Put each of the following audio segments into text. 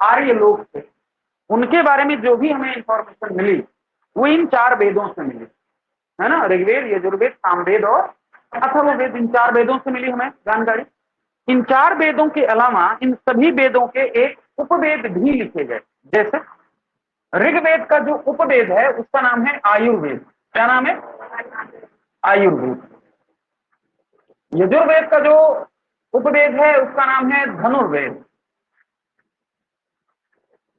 आर्य लोग थे, उनके बारे में जो भी हमें इंफॉर्मेशन मिली वो इन 4 वेदों से मिली, है ना। ऋग्वेद, यजुर्वेद, सामवेद और अथर्ववेद, इन 4 वेदों से मिली हमें जानकारी। इन 4 वेदों के अलावा इन सभी वेदों के एक उपवेद भी लिखे गए। जैसे ऋग्वेद का जो उपवेद है उसका नाम है आयुर्वेद। क्या नाम है? आयुर्वेद। यजुर्वेद का जो उपवेद है उसका नाम है धनुर्वेद।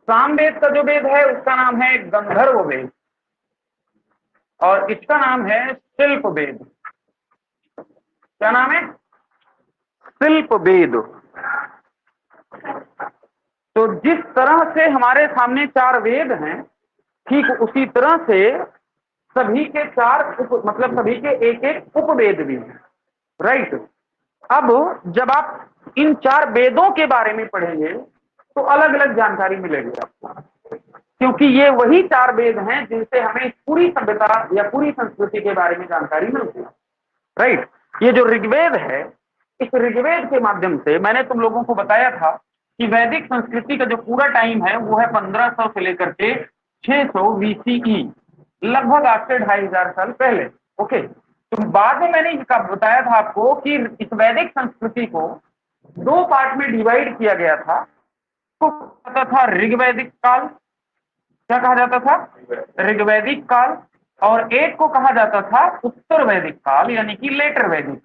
सामवेद का जो वेद है उसका नाम है गंधर्व वेद, और इसका नाम है शिल्प वेद। क्या नाम है? शिल्प वेद। तो जिस तरह से हमारे सामने 4 वेद हैं, ठीक उसी तरह से सभी के 4 मतलब सभी के एक एक उपवेद भी हैं, राइट। अब जब आप इन 4 वेदों के बारे में पढ़ेंगे तो अलग अलग जानकारी मिलेगी आपको, क्योंकि ये वही 4 वेद हैं जिनसे हमें पूरी सभ्यता या पूरी संस्कृति के बारे में जानकारी मिलती है, राइट। ये जो ऋग्वेद है, इस ऋग्वेद के माध्यम से मैंने तुम लोगों को बताया था कि वैदिक संस्कृति का जो पूरा टाइम है वो है 1500 से लेकर के 600 बीसीई, लगभग आज से 2500 साल पहले। ओके, तो बाद में मैंने बताया था आपको कि इस वैदिक संस्कृति को 2 पार्ट में डिवाइड किया गया था। तो कहता था ऋग्वैदिक काल, क्या कहा जाता था? ऋग्वैदिक काल। और एक को कहा जाता था उत्तर वैदिक काल, यानी कि लेटर वैदिक।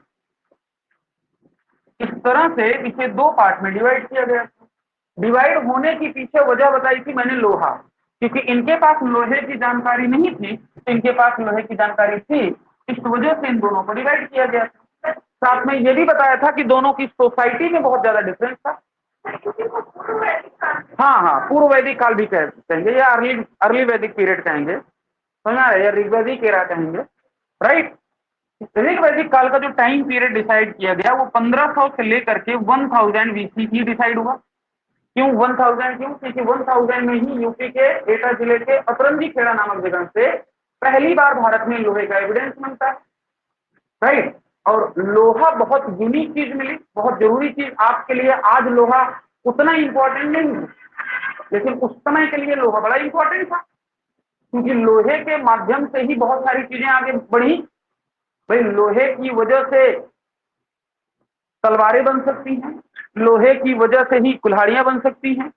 इस तरह से इसे 2 पार्ट में डिवाइड किया गया। डिवाइड होने की पीछे वजह बताई थी मैंने, लोहा, क्योंकि इनके पास लोहे की जानकारी नहीं थी, तो इनके पास लोहे की जानकारी थी, इस वजह से इन दोनों को डिवाइड किया गया। साथ में यह भी बताया था कि दोनों की सोसाइटी में बहुत ज्यादा डिफरेंस था। हाँ, पूर्व वैदिक काल भी कहेंगे या अर्ली वैदिक पीरियड कहेंगे, समझा रहे, या ऋग्वैदिक एरा कहेंगे, राइट। ऋग्वैदिक काल का जो टाइम पीरियड डिसाइड किया गया वो 1500 से लेकर के 1000 बीसी डिसाइड हुआ। क्यों 1000? क्यों? क्योंकि 1000 में ही यूपी के एटा जिले के अतरंजी खेड़ा नामक जगह से पहली बार भारत में लोहे का एविडेंस मिलता है, राइट। और लोहा बहुत यूनिक चीज मिली, बहुत जरूरी चीज आपके लिए। आज लोहा उतना इंपॉर्टेंट नहीं है, लेकिन उस समय के लिए लोहा बड़ा इंपॉर्टेंट था, क्योंकि लोहे के माध्यम से ही बहुत सारी चीजें आगे बढ़ी। भाई लोहे की वजह से तलवारें बन सकती हैं, लोहे की वजह से ही कुल्हाड़ियां बन सकती हैं।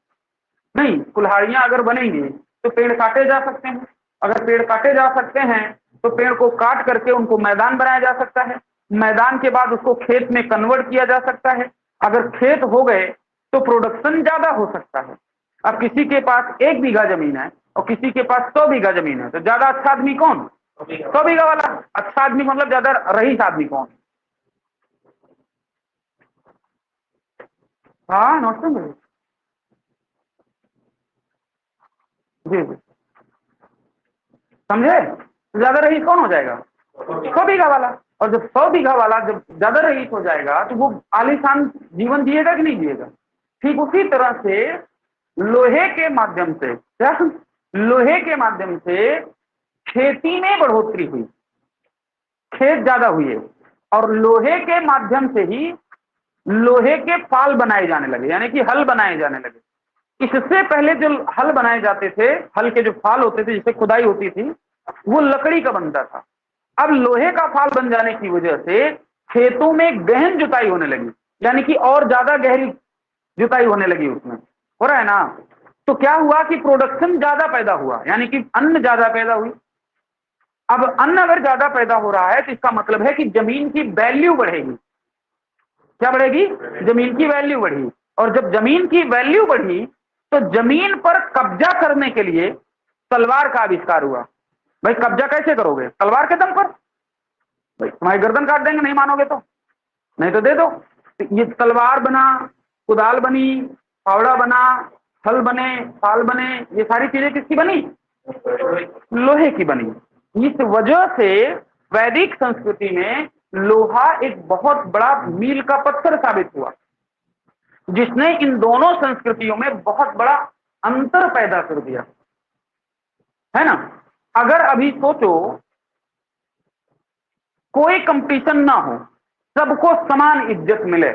नहीं, कुल्हाड़ियां अगर बनेंगी तो पेड़ काटे जा सकते हैं, अगर पेड़ काटे जा सकते हैं तो पेड़ को काट करके उनको मैदान बनाया जा सकता है, मैदान के बाद उसको खेत में कन्वर्ट किया जा सकता है। अगर खेत हो गए तो प्रोडक्शन ज्यादा हो सकता है। अब किसी के पास 1 बीघा जमीन है और किसी के पास 100 बीघा जमीन है, तो ज्यादा अच्छा आदमी कौन? 100 बीघा वाला। अच्छा आदमी मतलब ज्यादा रईस आदमी कौन? हाँ, नमस्ते जी जी, समझे? ज्यादा रईस कौन हो जाएगा? 100 बीघा वाला। और जब 100 बीघा वाला जब ज्यादा रईस हो जाएगा तो वो आलीशान जीवन जिएगा कि नहीं जिएगा? ठीक उसी तरह से लोहे के माध्यम से, क्या लोहे के माध्यम से खेती में बढ़ोतरी हुई, खेत ज्यादा हुए, और लोहे के माध्यम से ही लोहे के फाल बनाए जाने लगे, यानी कि हल बनाए जाने लगे। इससे पहले जो हल बनाए जाते थे, हल के जो फाल होते थे जिससे खुदाई होती थी, वो लकड़ी का बनता था। अब लोहे का फाल बन जाने की वजह से खेतों में गहन जुताई होने लगी, यानी कि और ज्यादा गहरी जुताई होने लगी उसमें, हो रहा है ना। तो क्या हुआ कि प्रोडक्शन ज्यादा पैदा हुआ, यानी कि अन्न ज्यादा पैदा हुई। अब अन्न अगर ज्यादा पैदा हो रहा है तो इसका मतलब है कि जमीन की वैल्यू बढ़ेगी। क्या बढ़ेगी? जमीन की वैल्यू बढ़ी। और जब जमीन की वैल्यू बढ़ी तो जमीन पर कब्जा करने के लिए तलवार का आविष्कार हुआ। भाई कब्जा कैसे करोगे? तलवार के दम पर। भाई तुम्हारी गर्दन काट देंगे, नहीं मानोगे तो, नहीं तो दे दो। तो ये तलवार बना, कुदाल बनी, फावड़ा बना, हल बने, फाल बने, ये सारी चीजें किसकी बनी? लोहे की बनी। इस वजह से वैदिक संस्कृति में लोहा एक बहुत बड़ा मील का पत्थर साबित हुआ, जिसने इन दोनों संस्कृतियों में बहुत बड़ा अंतर पैदा कर दिया, है ना। अगर अभी सोचो कोई कंपटीशन ना हो, सबको समान इज्जत मिले,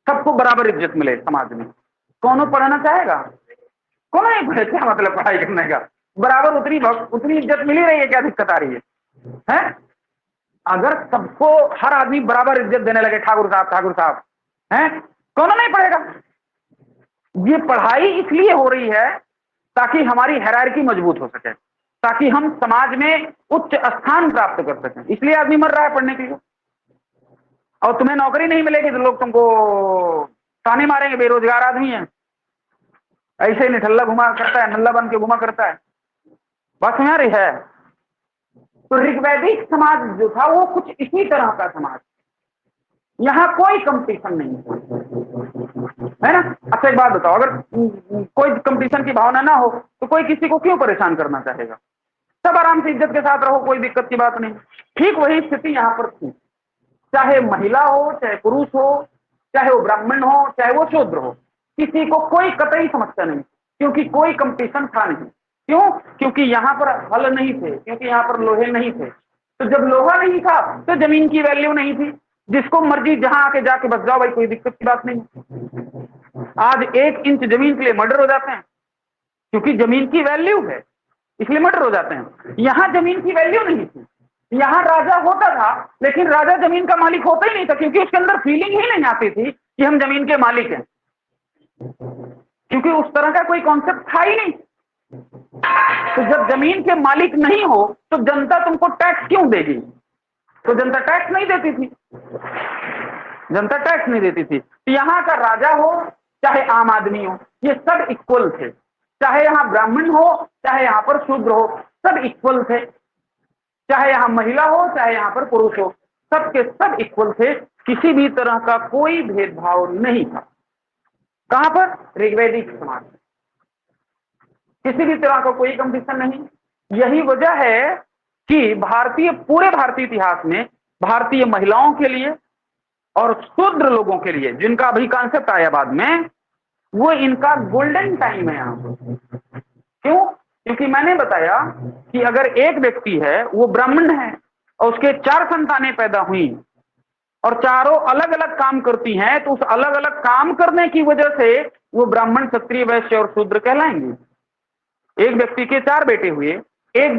सबको बराबर इज्जत मिले समाज में, कौन पढ़ना चाहेगा? कौन नहीं पढ़े? क्या मतलब पढ़ाई करने का? बराबर उतनी इज्जत मिल ही रही है, क्या दिक्कत आ रही है? अगर सबको हर आदमी बराबर इज्जत देने लगे, ठाकुर साहब हैं, कौन नहीं पढ़ेगा? ये पढ़ाई इसलिए हो रही है ताकि हमारी हायरार्की मजबूत हो सके, ताकि हम समाज में उच्च स्थान प्राप्त कर सकें। इसलिए आदमी मर रहा है पढ़ने के लिए। और तुम्हें नौकरी नहीं मिलेगी तो लोग तुमको ताने मारेंगे, बेरोजगार आदमी है, ऐसे ही निठल्ला घुमा करता है, नल्ला बन के घुमा करता है। बात समझ रही है? तो ऋग्वैदिक समाज जो था वो कुछ इसी तरह का समाज, यहां कोई कंपटीशन नहीं है ना। अच्छा एक बात बताओ, अगर कोई कंपटीशन की भावना ना हो तो कोई किसी को क्यों परेशान करना चाहेगा? सब आराम से इज्जत के साथ रहो, कोई दिक्कत की बात नहीं। ठीक वही स्थिति यहां पर थी, चाहे महिला हो, चाहे पुरुष हो, चाहे वो ब्राह्मण हो, चाहे वो शूद्र हो, किसी को कोई कतई समस्या नहीं, क्योंकि कोई कंपटीशन था नहीं। क्यों? क्योंकि यहाँ पर हल नहीं थे, क्योंकि यहाँ पर लोहे नहीं थे। तो जब लोहा नहीं था तो जमीन की वैल्यू नहीं थी, जिसको मर्जी जहां आके जाके बस जाओ भाई, कोई दिक्कत की बात नहीं। आज 1 इंच जमीन के लिए मर्डर हो जाते हैं, क्योंकि जमीन की वैल्यू है, इसलिए मर्डर हो जाते हैं। यहां जमीन की वैल्यू नहीं थी, यहां राजा होता था, लेकिन राजा जमीन का मालिक होता ही नहीं था, क्योंकि उसके अंदर फीलिंग ही नहीं आती थी कि हम जमीन के मालिक हैं, क्योंकि उस तरह का कोई कॉन्सेप्ट था ही नहीं। तो जब जमीन के मालिक नहीं हो तो जनता तुमको टैक्स क्यों देगी? तो जनता टैक्स नहीं देती थी, जनता टैक्स नहीं देती थी। तो यहां का राजा हो चाहे आम आदमी हो, ये सब इक्वल थे। चाहे यहां ब्राह्मण हो चाहे यहां पर शूद्र हो, सब इक्वल थे। चाहे यहां महिला हो चाहे यहां पर पुरुष हो, सबके सब इक्वल थे, किसी भी तरह का कोई भेदभाव नहीं था। कहां पर? ऋग्वैदिक समाज, किसी भी तरह का कोई कंपटीशन नहीं। यही वजह है कि पूरे भारतीय इतिहास में भारतीय महिलाओं के लिए और शूद्र लोगों के लिए, जिनका अभी कॉन्सेप्ट आया बाद में, वो इनका गोल्डन टाइम है यहां पर। क्यों? क्योंकि मैंने बताया कि अगर एक व्यक्ति है, वो ब्राह्मण है और उसके 4 संतानें पैदा हुई और चारों अलग अलग काम करती हैं, तो उस अलग अलग काम करने की वजह से वो ब्राह्मण, क्षत्रिय, वैश्य और शूद्र कहलाएंगे। एक व्यक्ति के 4 बेटे हुए, एक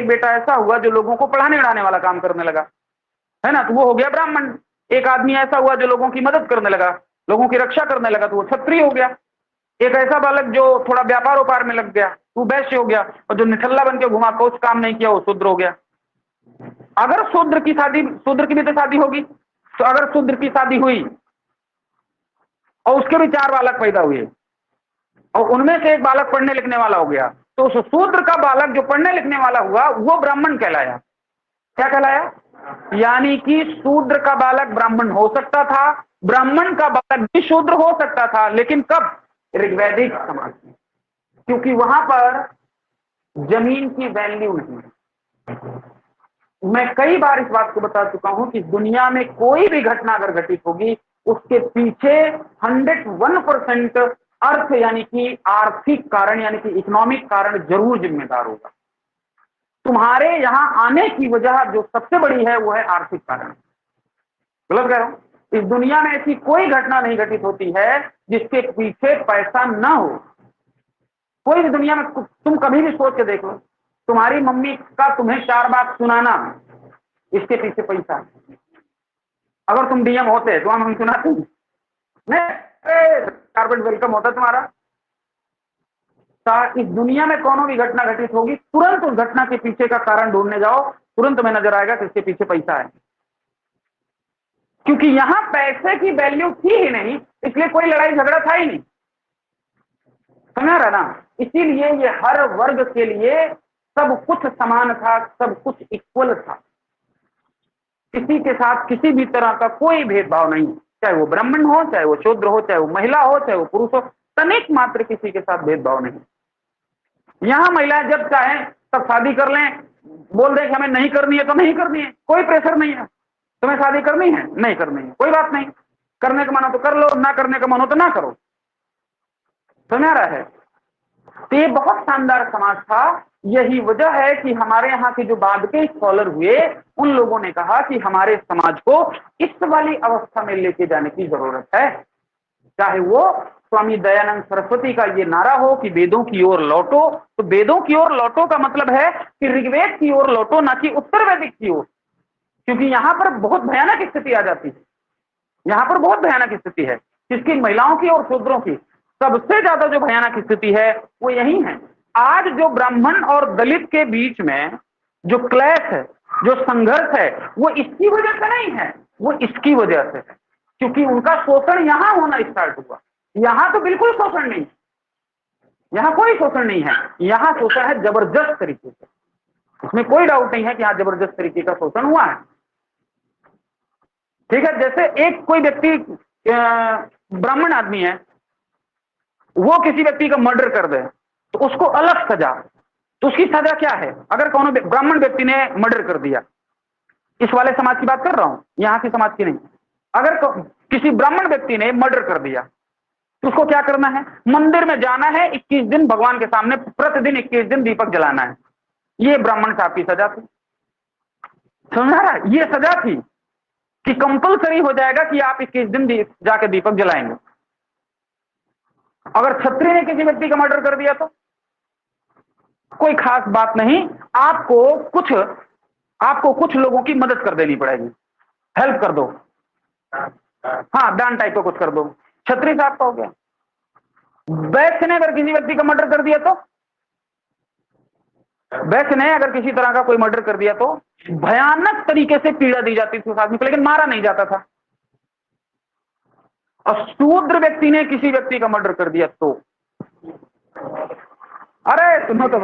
बेटा ऐसा हुआ जो लोगों को पढ़ाने उड़ाने वाला काम करने लगा, है ना, तो वो हो गया ब्राह्मण। एक आदमी ऐसा हुआ जो लोगों की मदद करने लगा, लोगों की रक्षा करने लगा, तो वो क्षत्रिय हो गया। एक ऐसा बालक जो थोड़ा व्यापार व्यापार में लग गया, वो वैश्य हो गया। और जो निठल्ला बन के घुमा, कुछ काम नहीं किया, वो शूद्र हो गया। अगर शूद्र की भी तो शादी होगी, तो अगर शूद्र की शादी हुई और उसके भी 4 बालक पैदा हुए और उनमें से एक बालक पढ़ने लिखने वाला हो गया, तो उस शूद्र का बालक जो पढ़ने लिखने वाला हुआ वो ब्राह्मण कहलाया। क्या कहलाया? यानी कि शूद्र का बालक ब्राह्मण हो सकता था, ब्राह्मण का बालक भी शूद्र हो सकता था, लेकिन कब? ऋग्वैदिक समाज में, क्योंकि वहां पर जमीन की वैल्यू नहीं। मैं कई बार इस बात को बता चुका हूं कि दुनिया में कोई भी घटना अगर घटित होगी, उसके पीछे 101% अर्थ यानी कि आर्थिक कारण, यानी कि इकोनॉमिक कारण जरूर जिम्मेदार होगा। तुम्हारे यहां आने की वजह जो सबसे बड़ी है वो है आर्थिक कारण। गलत कह रहा हूं? इस दुनिया में ऐसी कोई घटना नहीं घटित होती है जिसके पीछे पैसा ना हो। कोई भी दुनिया में तुम कभी भी सोच के देख लो, तुम्हारी मम्मी का तुम्हें 4 बात सुनाना, इसके पीछे पैसा है। अगर तुम डीएम होते तो हम सुनाते नहीं, कार्बन वेलकम होता तुम्हारा। इस दुनिया में कोनो भी घटना घटित होगी, तुरंत उस घटना के पीछे का कारण ढूंढने जाओ, तुरंत तुम्हें नजर आएगा कि इसके पीछे पैसा है। क्योंकि यहां पैसे की वैल्यू थी ही नहीं, इसलिए कोई लड़ाई झगड़ा था ही नहीं। समझ रहा ना? इसीलिए ये हर वर्ग के लिए सब कुछ समान था, सब कुछ इक्वल था, किसी के साथ किसी भी तरह का कोई भेदभाव नहीं, चाहे वो ब्राह्मण हो, चाहे वो शूद्र हो, चाहे वो महिला हो, चाहे वो पुरुष हो, तनिक मात्र किसी के साथ भेदभाव नहीं। यहां महिलाएं जब चाहें तब शादी कर लें, बोल दें कि हमें नहीं करनी है तो नहीं करनी है, कोई प्रेशर नहीं है। तुम्हें शादी करनी है, नहीं करनी है, कोई बात नहीं, करने का मन हो तो कर लो, ना करने का मन हो तो ना करो। समझ रहा है? तो ये बहुत शानदार समाज था। यही वजह है कि हमारे यहाँ के जो बाद के स्कॉलर हुए, उन लोगों ने कहा कि हमारे समाज को इस वाली अवस्था में लेके जाने की जरूरत है। चाहे वो स्वामी दयानंद सरस्वती का ये नारा हो कि वेदों की ओर लौटो, तो वेदों की ओर लौटो का मतलब है कि ऋग्वेद की ओर लौटो, ना कि उत्तर वैदिक की ओर, क्योंकि यहां पर बहुत भयानक स्थिति आ जाती है। यहां पर बहुत भयानक स्थिति है, किसकी? महिलाओं की और शूद्रों की। सबसे ज्यादा जो भयानक स्थिति है वो यही है। आज जो ब्राह्मण और दलित के बीच में जो क्लैश है, जो संघर्ष है, वो इसकी वजह से नहीं है, वो इसकी वजह से है क्योंकि उनका शोषण यहां होना स्टार्ट हुआ। यहां तो बिल्कुल शोषण नहीं, यहां कोई शोषण नहीं है। यहां शोषण है जबरदस्त तरीके से, इसमें कोई डाउट नहीं है कि यहां जबरदस्त तरीके का शोषण हुआ है। ठीक है, जैसे एक कोई व्यक्ति ब्राह्मण आदमी है, वो किसी व्यक्ति का मर्डर कर दे तो उसको अलग सजा। तो उसकी सजा क्या है? अगर कौन ब्राह्मण व्यक्ति ने मर्डर कर दिया, इस वाले समाज की बात कर रहा हूं, यहां की समाज की नहीं। अगर किसी ब्राह्मण व्यक्ति ने मर्डर कर दिया तो उसको क्या करना है? मंदिर में जाना है, 21 दिन भगवान के सामने प्रतिदिन 21 दिन दीपक जलाना है। ये ब्राह्मण साहब की सजा थी। समझा रहा? ये सजा थी कि कंपलसरी हो जाएगा कि आप 21 दिन जाके दीपक जलाएंगे। अगर क्षत्रिय ने किसी व्यक्ति का मर्डर कर दिया तो कोई खास बात नहीं, आपको कुछ लोगों की मदद कर देनी पड़ेगी, हेल्प कर दो, हाँ दान टाइप का कुछ कर दो। क्षत्रिय साहब का हो गया। वैश्य ने अगर किसी व्यक्ति का मर्डर कर दिया तो, वैश्य ने अगर किसी तरह का कोई मर्डर कर दिया तो भयानक तरीके से पीड़ा दी जाती थी उस आदमी को, लेकिन मारा नहीं जाता था। और शूद्र व्यक्ति ने किसी व्यक्ति का मर्डर कर दिया तो, अरे सुनो तो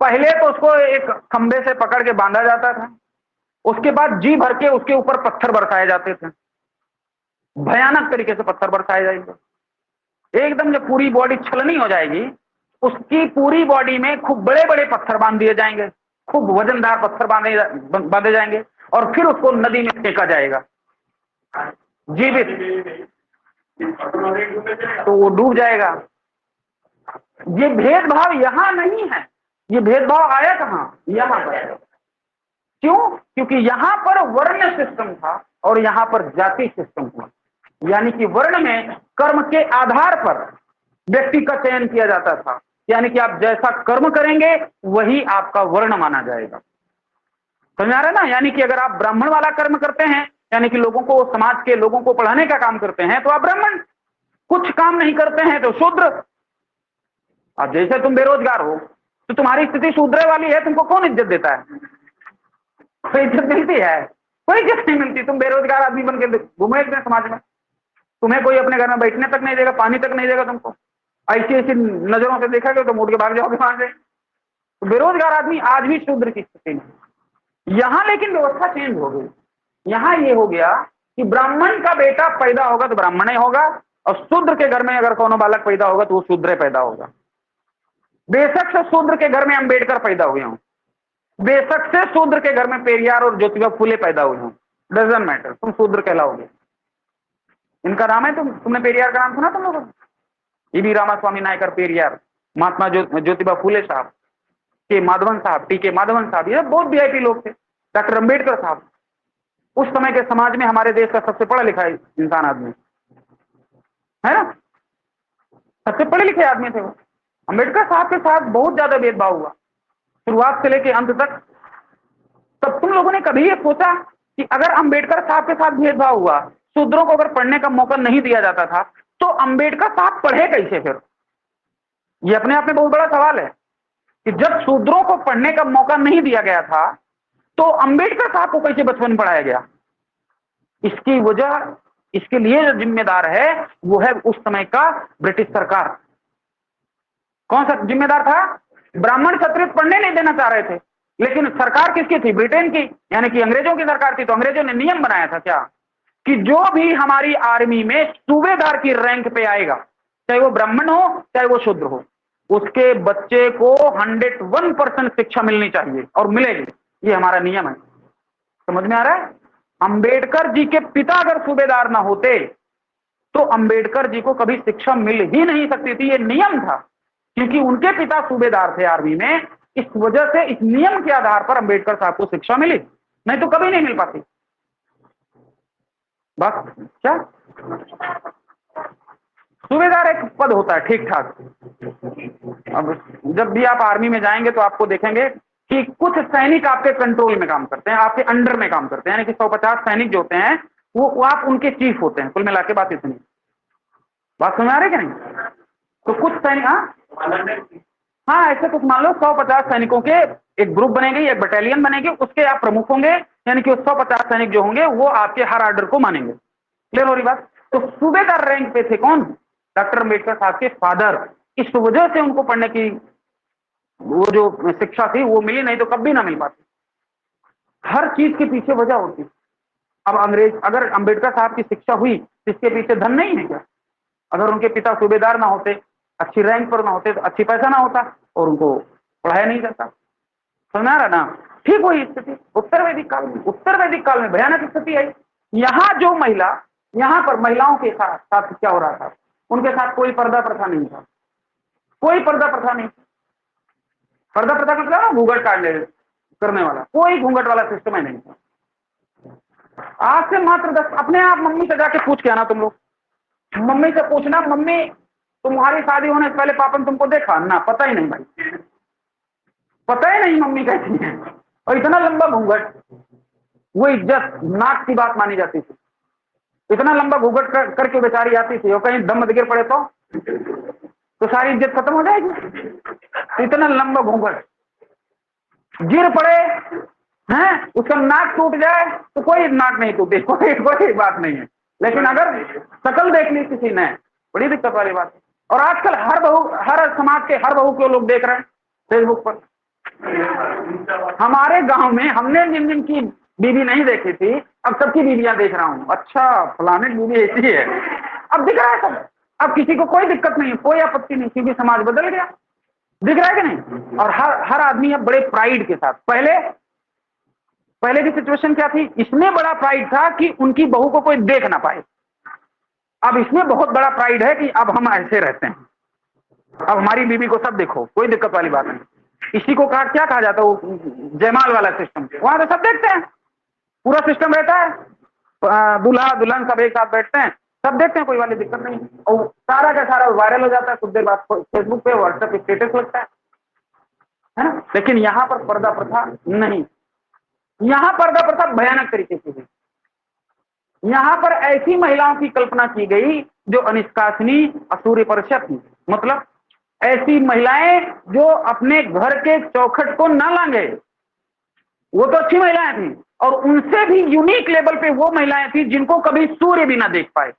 पहले तो उसको एक खंबे से पकड़ के बांधा जाता था, उसके बाद जी भर के उसके ऊपर पत्थर बरसाए जाते थे, भयानक तरीके से पत्थर बरसाए जाएंगे। एकदम जब पूरी बॉडी छलनी हो जाएगी, उसकी पूरी बॉडी में खूब बड़े बड़े पत्थर बांध दिए जाएंगे, खूब वजनदार पत्थर बांधे जाएंगे और फिर उसको नदी में फेंका जाएगा जीवित, तो वो डूब जाएगा। ये भेदभाव यहां नहीं है, ये भेदभाव आया कहां? यहां पर। क्यों? क्योंकि यहां पर वर्ण सिस्टम था और यहां पर जाति सिस्टम था। यानी कि वर्ण में कर्म के आधार पर व्यक्ति का चयन किया जाता था, यानी कि आप जैसा कर्म करेंगे वही आपका वर्ण माना जाएगा। समझ आ रहा है ना? यानी कि अगर आप ब्राह्मण वाला कर्म करते हैं, यानी कि लोगों को, समाज के लोगों को पढ़ाने का काम करते हैं, तो आप ब्राह्मण। कुछ काम नहीं करते हैं तो शूद्र। अब जैसे तुम बेरोजगार हो तो तुम्हारी स्थिति शूद्र वाली है, तुमको कौन इज्जत देता है? कोई इज्जत मिलती है? कोई इज्जत नहीं मिलती। तुम बेरोजगार आदमी बन के घूमो एक दिन समाज में, तुम्हें कोई अपने घर में बैठने तक नहीं देगा, पानी तक नहीं देगा तुमको, ऐसी ऐसी नजरों से देखा गया तो मुड़ के भाग जाओगे वहां से। तो बेरोजगार आदमी आज भी शूद्र की स्थिति में। यहां लेकिन व्यवस्था चेंज हो गई। यहां ये हो गया कि ब्राह्मण का बेटा पैदा होगा तो ब्राह्मण ही होगा, और शूद्र के घर में अगर कोनो बालक पैदा होगा तो वो शूद्र पैदा होगा। बेशक से शूद्र के घर में अंबेडकर पैदा हुए हों, बेशक से शूद्र के घर में पेरियार और ज्योतिबा फूले पैदा हुए हों, डजंट मैटर, तुम शूद्र कहलाओगे। इनका नाम है, तुमने पेरियार का नाम सुना तुम लोगों ने? ये भी रामास्वामी नायकर पेरियार, महात्मा ज्योतिबा फूले साहब, के माधवन साहब, टी के माधवन साहब, ये बहुत वीआईपी लोग थे। डॉक्टर अंबेडकर साहब उस समय के समाज में हमारे देश का सबसे पढ़ा लिखा इंसान आदमी है ना, सबसे पढ़े लिखे आदमी थे वो। अंबेडकर साहब के साथ बहुत ज्यादा भेदभाव हुआ शुरुआत से लेकर अंत तक। तब तुम लोगों ने कभी ये सोचा कि अगर अंबेडकर साहब के साथ भेदभाव हुआ, शूद्रों को अगर पढ़ने का मौका नहीं दिया जाता था, तो अंबेडकर साहब पढ़े कैसे फिर? ये अपने आप में बहुत बड़ा सवाल है कि जब शूद्रों को पढ़ने का मौका नहीं दिया गया था तो अंबेडकर साहब को कैसे बचपन पढ़ाया गया? इसकी वजह, इसके लिए जो जिम्मेदार है वो है उस समय का ब्रिटिश सरकार। कौन सा जिम्मेदार था? ब्राह्मण क्षत्रिय पढ़ने नहीं देना चाह रहे थे, लेकिन सरकार किसकी थी? ब्रिटेन की, यानी कि अंग्रेजों की सरकार थी। तो अंग्रेजों ने नियम बनाया था क्या कि जो भी हमारी आर्मी में सूबेदार की रैंक पे आएगा, चाहे वो ब्राह्मण हो चाहे वो शूद्र हो, उसके बच्चे को 101% शिक्षा मिलनी चाहिए और मिलेगी। ये हमारा नियम है। समझ में आ रहा है? अंबेडकर जी के पिता अगर सूबेदार ना होते तो अंबेडकर जी को कभी शिक्षा मिल ही नहीं सकती थी। ये नियम था, क्योंकि उनके पिता सूबेदार थे आर्मी में। इस वजह से, इस नियम के आधार पर अंबेडकर साहब को शिक्षा मिली, नहीं तो कभी नहीं मिल पाती। बस क्या सूबेदार एक पद होता है ठीक ठाक। अब जब भी आप आर्मी में जाएंगे तो आपको देखेंगे कि कुछ सैनिक आपके कंट्रोल में काम करते हैं, आपके अंडर में काम करते हैं, यानी कि 150 सैनिक जो होते हैं वो आप उनके चीफ होते हैं। कुल मिला के बात इतनी। बात समझ आ रही है कि नहीं? तो कुछ सैनिक, हाँ ऐसे कुछ मान लो 150 सैनिकों के एक ग्रुप बनेगी, एक बटालियन बनेगी, उसके आप प्रमुख होंगे, यानी कि 150 सैनिक जो होंगे वो आपके हर ऑर्डर को मानेंगे। क्लियर हो रही बात? तो सूबेदार रैंक पे थे कौन? डॉक्टर अम्बेडकर साहब के फादर। इस वजह से उनको पढ़ने की वो जो शिक्षा थी वो मिली, नहीं तो कभी ना मिल पाती। हर चीज के पीछे वजह होती। अब अगर अम्बेडकर साहब की शिक्षा हुई तो इसके पीछे धन नहीं है क्या? अगर उनके पिता सूबेदार ना होते, अच्छी रैंक पर ना होते, तो अच्छी पैसा ना होता और उनको पढ़ाया नहीं जाता। समझा रहा ना? ठीक वही स्थिति उत्तर वैदिक काल में भयानक स्थिति आई। यहाँ जो महिला, यहाँ पर महिलाओं के साथ क्या हो रहा था? उनके साथ कोई पर्दा प्रथा नहीं था, कोई पर्दा प्रथा नहीं। पर्दा प्रथा मतलब ना घूंघट करने वाला, कोई घूंघट वाला सिस्टम ही नहीं था। आज से मात्र 10, अपने आप मम्मी से जाके पूछ के आना, तुम लोग मम्मी से पूछना, मम्मी तुम्हारी शादी होने से पहले पापा ने तुमको देखा ना? पता ही नहीं भाई, पता ही नहीं मम्मी कैसी है। और इतना लंबा घूंघट, वो इज्जत नाक की बात मानी जाती थी। इतना लंबा घूंघट करके बेचारी आती थी और कहीं दम मत गिर पड़े तो सारी इज्जत खत्म हो जाएगी। इतना लंबा घूंघट, गिर पड़े हैं, उसका नाक टूट जाए तो कोई नाक नहीं टूटे, कोई बात नहीं है। लेकिन अगर शकल देख ली किसी ने, बड़ी दिक्कत वाली बात है। और आजकल हर समाज के हर बहू को लोग देख रहे हैं फेसबुक पर। हमारे गांव में हमने जिन जिन की बीवी नहीं देखी थी, अब सबकी बीवियां देख रहा हूं। अच्छा फलाने की बीवी ऐसी है, अब दिख रहा है सब। अब किसी को कोई दिक्कत नहीं, कोई आपत्ति नहीं, क्योंकि समाज बदल गया। दिख रहा है कि नहीं? और हर आदमी अब बड़े प्राइड के साथ, पहले की सिचुएशन क्या थी? इसमें बड़ा प्राइड था कि उनकी बहू को कोई देख ना पाए। अब इसमें बहुत बड़ा प्राइड है कि अब हम ऐसे रहते हैं, अब हमारी बीवी को सब देखो, कोई दिक्कत वाली बात नहीं। इसी को क्या कहा जाता है? वो जयमाल वाला सिस्टम। वहां तो सब देखते हैं, पूरा सिस्टम रहता है, दूल्हा दुल्हन सब एक साथ बैठते हैं, सब देखते हैं, कोई वाली दिक्कत नहीं। और सारा का सारा वायरल हो जाता है, कुछ देर बाद फेसबुक पे व्हाट्सएप स्टेटस लगता है ना? लेकिन यहाँ पर पर्दा प्रथा नहीं, यहाँ पर्दा प्रथा भयानक तरीके से हुई। यहाँ पर ऐसी महिलाओं की कल्पना की गई जो अनिष्कासनी असूर्य परिषद थी। मतलब ऐसी महिलाएं जो अपने घर के चौखट को न लांगे, वो तो अच्छी महिलाएं थी। और उनसे भी यूनिक लेवल पे वो महिलाएं थी जिनको कभी सूर्य भी ना देख पाए।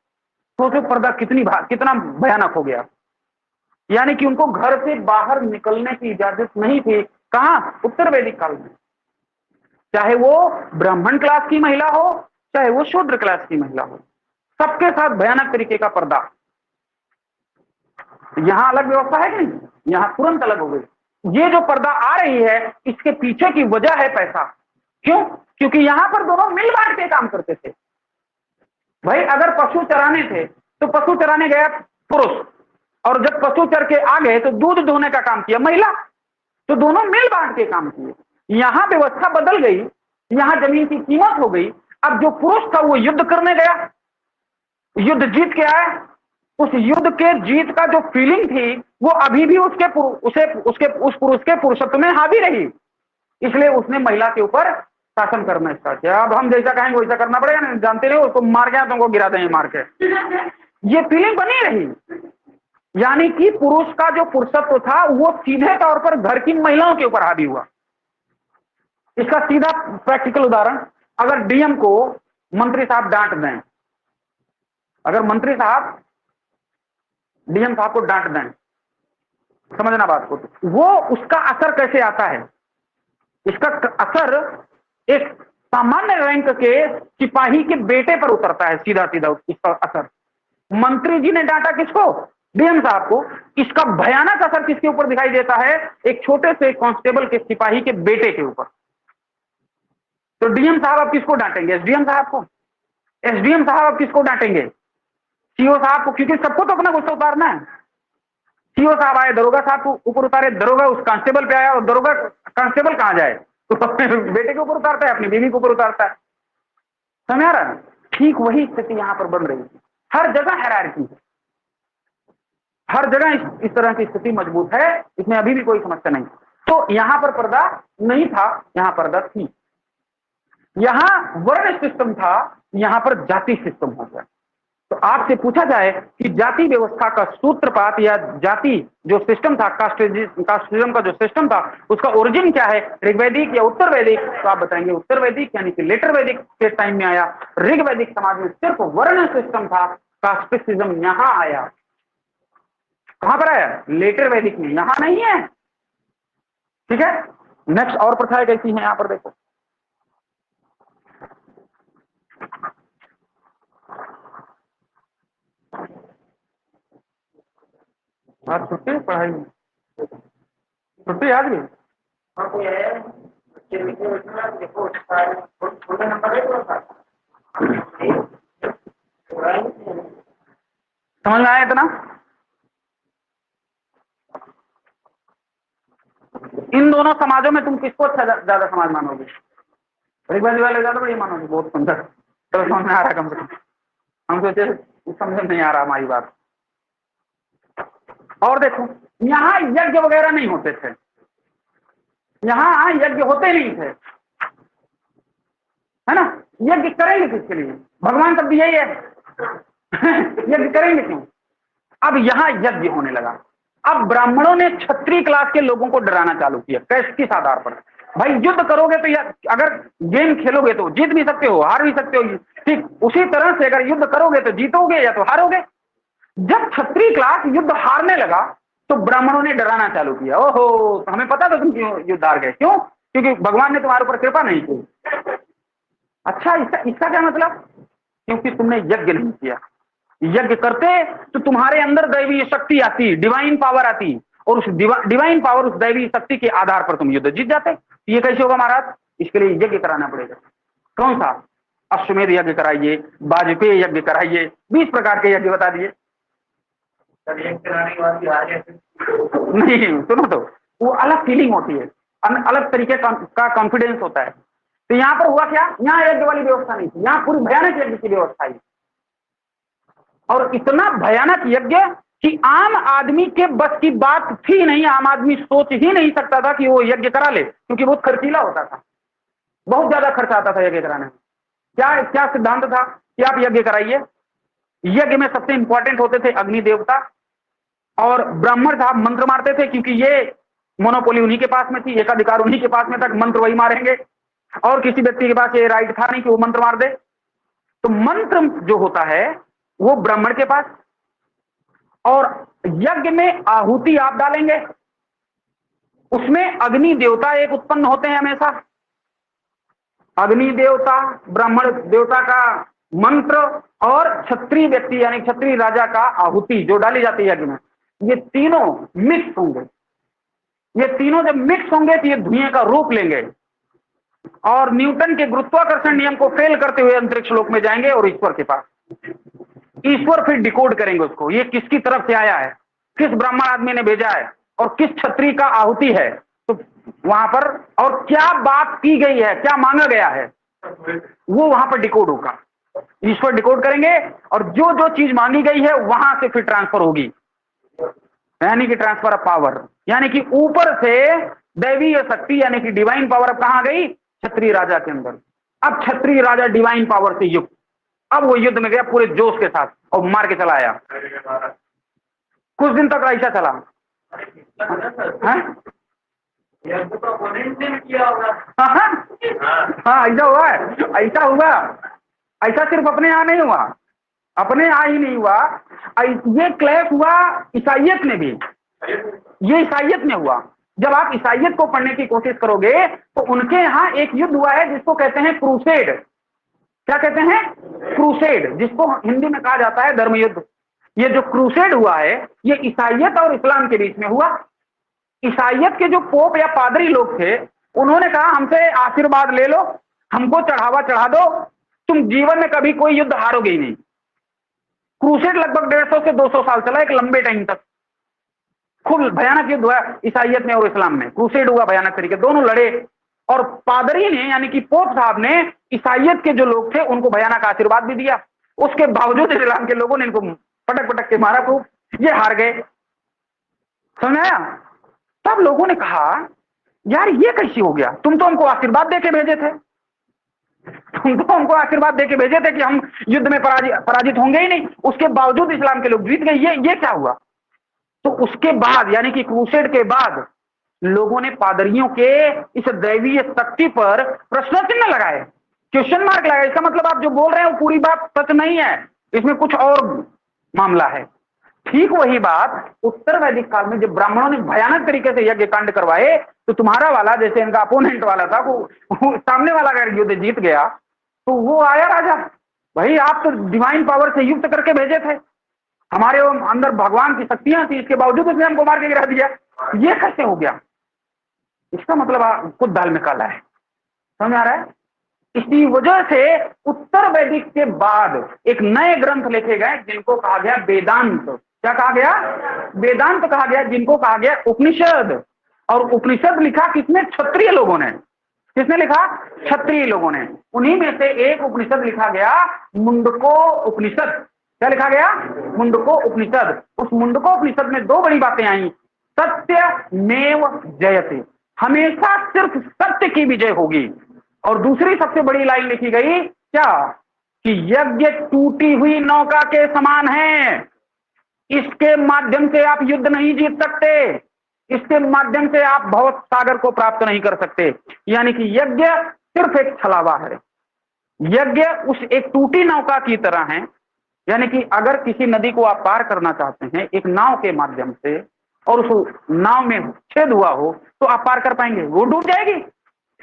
सोचो पर्दा कितना भयानक हो गया। यानी कि उनको घर से बाहर निकलने की इजाजत नहीं थी। कहां? उत्तर वैदिक काल में। चाहे वो ब्राह्मण क्लास की महिला हो, चाहे वो शूद्र क्लास की महिला हो, सबके साथ भयानक तरीके का पर्दा। यहां अलग व्यवस्था है कि नहीं? यहां तुरंत अलग हो गई। ये जो पर्दा आ रही है, इसके पीछे की वजह है पैसा। क्यों? क्योंकि यहां पर दोनों मिल बांट के काम करते थे। भाई अगर पशु चराने थे तो पशु चराने गया पुरुष, और जब पशु चर के आ गए तो दूध दोहने का काम किया महिला। तो दोनों मिल बांट के काम किए। यहां व्यवस्था बदल गई, यहां जमीन की कीमत हो गई। अब जो पुरुष था वो युद्ध करने गया, युद्ध जीत के आया। उस युद्ध के जीत का जो फीलिंग थी वो अभी भी उस पुरुष के पुरुषत्व में हावी रही। इसलिए उसने महिला के ऊपर शासन करना स्टार्ट किया। अब हम जैसा कहेंगे वैसा करना पड़ेगा, नहीं जानते नहीं, उसको मार गया तुमको गिरा देंगे मार के। ये फीलिंग बनी रही। यानी कि पुरुष का जो पुरुषत्व था वो सीधे तौर पर घर की महिलाओं के ऊपर हावी हुआ। इसका सीधा प्रैक्टिकल उदाहरण, अगर डीएम को मंत्री साहब डांट दें, अगर मंत्री साहब डीएम साहब को डांट दें, समझना बात को, तो वो उसका असर कैसे आता है? इसका असर एक सामान्य रैंक के सिपाही के बेटे पर उतरता है, सीधा सीधा इसका असर। मंत्री जी ने डांटा किसको? डीएम साहब को। इसका भयानक असर किसके ऊपर दिखाई देता है? एक छोटे से कांस्टेबल के सिपाही के बेटे के ऊपर। तो डीएम साहब अब किसको डांटेंगे? एसडीएम साहब को। एसडीएम साहब अब किसको डांटेंगे? सीओ साहब को, क्योंकि सबको तो अपना गुस्सा उतारना है। सीओ साहब आए दरोगा साहब को ऊपर उतारे, दरोगा उस कांस्टेबल पे आया, और दरोगा कांस्टेबल कहां जाए? तो अपने बेटे के ऊपर उतारता है, अपनी बीवी के ऊपर उतारता है। समझ आ रहा है? ठीक वही स्थिति यहां पर बन रही है। हर जगह हायरार्की है। हर जगह इस तरह की स्थिति मजबूत है, इसमें अभी भी कोई समस्या नहीं। तो यहां पर पर्दा नहीं था, यहां पर्दा थी। यहां वर्ण सिस्टम था, यहां पर जाति सिस्टम हो गया। तो आपसे पूछा जाए कि जाति व्यवस्था का सूत्रपात या जाति जो सिस्टम था, कास्टिज्म का जो सिस्टम था, उसका ओरिजिन क्या है, ऋग्वैदिक या उत्तर वैदिक? तो आप बताएंगे उत्तर वैदिक, यानी कि लेटर वैदिक के टाइम में आया। ऋग्वैदिक समाज में सिर्फ वर्ण सिस्टम था, कास्टिज्म यहां आया। कहां पर आया? लेटर वैदिक में, यहां नहीं है। ठीक है, नेक्स्ट और प्रथाएं कैसी हैं यहां पर देखो। आज छुट्टी पढ़ाई में, छुट्टी आज भी समझ में आया इतना? इन दोनों समाजों में तुम किसको अच्छा ज्यादा समाज मानोगे? ऋग्वेदी वाले ज्यादा बढ़िया मानोगे? बहुत सुंदर, तो समझ में आ रहा कम से कम। हम सोचे समझ में नहीं आ रहा हमारी बात। और देखो, यहाँ यज्ञ वगैरह नहीं होते थे, यहाँ यज्ञ होते नहीं थे, है ना? यज्ञ करेंगे किसके लिए? भगवान तब भी यही है यज्ञ करेंगे क्यों? अब यहाँ यज्ञ होने लगा। अब ब्राह्मणों ने क्षत्रिय क्लास के लोगों को डराना चालू किया। कैसे? किस आधार पर? भाई युद्ध करोगे तो, या अगर गेम खेलोगे तो जीत भी सकते हो, हार भी सकते हो, ठीक उसी तरह से अगर युद्ध करोगे तो जीतोगे या तो हारोगे। जब क्षत्रिय क्लास युद्ध हारने लगा तो ब्राह्मणों ने डराना चालू किया। ओहो, तो हमें पता था तुम क्यों युद्ध हार गए। क्यों? क्योंकि भगवान ने तुम्हारे ऊपर कृपा नहीं की। अच्छा, इसका क्या मतलब? क्योंकि तुमने यज्ञ नहीं किया। यज्ञ करते तो तुम्हारे अंदर दैवीय शक्ति आती, डिवाइन पावर आती, और उस डिवाइन पावर, उस दैवीय शक्ति के आधार पर तुम युद्ध जीत जाते। ये कैसे होगा महाराज? इसके लिए यज्ञ कराना पड़ेगा। कौन सा? अश्वमेध यज्ञ कराइए, वाजपेयी यज्ञ कराइए, 20 प्रकार के यज्ञ बता दिए। नहीं, सुनो तो, वो अलग फीलिंग होती है, अलग तरीके का कॉन्फिडेंस होता है। तो यहां पर हुआ क्या? यहां यज्ञ वाली व्यवस्था नहीं थी, यहां पूरी भयानक यज्ञ की व्यवस्था है। और इतना भयानक यज्ञ कि आम आदमी के बस की बात थी नहीं। आम आदमी सोच ही नहीं सकता था कि वो यज्ञ करा ले, क्योंकि बहुत खर्चीला होता था, बहुत ज्यादा खर्च आता था यज्ञ कराने में। क्या क्या सिद्धांत था कि आप यज्ञ कराइए? यज्ञ में सबसे इंपॉर्टेंट होते थे अग्नि देवता, और ब्राह्मण साहब मंत्र मारते थे, क्योंकि ये मोनोपोली उन्हीं के पास में थी, एकाधिकार उन्हीं के पास में था, मंत्र वही मारेंगे, और किसी व्यक्ति के पास ये राइट था नहीं कि वो मंत्र मार दे। तो मंत्र जो होता है वो ब्राह्मण के पास, और यज्ञ में आहुति आप डालेंगे, उसमें अग्नि देवता एक उत्पन्न होते हैं हमेशा। अग्नि देवता, ब्राह्मण देवता का मंत्र, और क्षत्रिय व्यक्ति यानी क्षत्रिय राजा का आहुति जो डाली जाती है यज्ञ में, ये तीनों मिक्स होंगे। ये तीनों जब मिक्स होंगे तो ये धुएं का रूप लेंगे, और न्यूटन के गुरुत्वाकर्षण नियम को फेल करते हुए अंतरिक्ष लोक में जाएंगे, और ईश्वर के पास। ईश्वर फिर डिकोड करेंगे उसको, ये किसकी तरफ से आया है, किस ब्राह्मण आदमी ने भेजा है, और किस क्षत्रिय का आहुति है। तो वहां पर और क्या बात की गई है, क्या मांगा गया है, वो वहां पर डिकोड होगा। ईश्वर डिकोड करेंगे, और जो जो चीज मांगी गई है वहां से फिर ट्रांसफर होगी, यानी कि ट्रांसफर ऑफ पावर, यानी कि ऊपर से दैवीय शक्ति यानी कि डिवाइन पावर अब कहां गई? क्षत्रिय राजा के अंदर। अब क्षत्रिय राजा डिवाइन पावर से युक्त, अब वो युद्ध में गया पूरे जोश के साथ और मार के चला आया। कुछ दिन तक ऐसा चला। हाँ, ऐसा हुआ है, ऐसा हुआ। ऐसा सिर्फ अपने यहाँ नहीं हुआ, अपने यहाँ ही नहीं हुआ, ये क्लैश हुआ ईसाइयत में भी। ये ईसाइयत में हुआ। जब आप ईसाइयत को पढ़ने की कोशिश करोगे तो उनके यहाँ एक युद्ध हुआ है जिसको कहते हैं क्रूसेड। क्या कहते हैं? क्रूसेड, जिसको हिंदी में कहा जाता है धर्म युद्ध। ये जो क्रूसेड हुआ है ये ईसाइयत और इस्लाम के बीच में हुआ। ईसाइयत के जो पोप या पादरी लोग थे उन्होंने कहा हमसे आशीर्वाद ले लो, हमको चढ़ावा चढ़ा दो, तुम जीवन में कभी कोई युद्ध हारोगे ही नहीं। क्रूसेड लगभग 150 से 200 साल चला, एक लंबे टाइम तक। खूब भयानक युद्ध हुआ ईसाइयत में और इस्लाम में, क्रूसेड हुआ भयानक तरीके, दोनों लड़े। और पादरी ने यानी कि पोप साहब ने ईसाइयत के जो लोग थे उनको भयानक आशीर्वाद भी दिया। उसके बावजूद इस्लाम के लोगों ने इनको पटक पटक के मारा खूब, ये हार गए। समझ आया? तब लोगों ने कहा यार ये कैसे हो गया, तुम तो हमको आशीर्वाद देके भेजे थे, तुम तो हमको आशीर्वाद देके भेजे थे कि हम युद्ध में पराजित होंगे ही नहीं, उसके बावजूद इस्लाम के लोग जीत गए, ये क्या हुआ? तो उसके बाद यानी कि क्रूसेड के बाद लोगों ने पादरियों के इस दैवीय शक्ति पर प्रश्न चिन्ह लगाए, क्वेश्चन मार्क लगाए। इसका मतलब आप जो बोल रहे हैं वो पूरी बात सच नहीं है, इसमें कुछ और मामला है। ठीक वही बात उत्तर वैदिक काल में जब ब्राह्मणों ने भयानक तरीके से यज्ञ कांड करवाए, तो तुम्हारा वाला जैसे इनका अपोनेंट वाला था वो सामने वाला अगर युद्ध जीत गया तो वो आया राजा, भाई आप तो डिवाइन पावर से युक्त करके भेजे थे, हमारे अंदर भगवान की शक्तियां थी, इसके बावजूद उसने हमको मार के गिरा दिया, ये कैसे हो गया? इसका मतलब खुद दाल में काला है। समझ आ रहा है? इसी वजह से उत्तर वैदिक के बाद एक नए ग्रंथ लिखे गए जिनको कहा गया वेदांत। क्या कहा गया? वेदांत कहा गया, जिनको कहा गया उपनिषद। और उपनिषद लिखा किसने? क्षत्रिय लोगों ने। किसने लिखा? क्षत्रिय लोगों ने। उन्हीं में से एक उपनिषद लिखा गया मुंडको उपनिषद। क्या लिखा गया? मुंडको उपनिषद। उस मुंडको उपनिषद में दो बड़ी बातें आई, सत्य मेव जयते, हमेशा सिर्फ सत्य की विजय होगी। और दूसरी सबसे बड़ी लाइन लिखी गई क्या? कि यज्ञ टूटी हुई नौका के समान है, इसके माध्यम से आप युद्ध नहीं जीत सकते, इसके माध्यम से आप भव सागर को प्राप्त नहीं कर सकते। यानी कि यज्ञ सिर्फ एक छलावा है, यज्ञ उस एक टूटी नौका की तरह है। यानी कि अगर किसी नदी को आप पार करना चाहते हैं एक नाव के माध्यम से, और उस नाव में छेद हुआ हो तो आप पार कर पाएंगे? वो डूब जाएगी।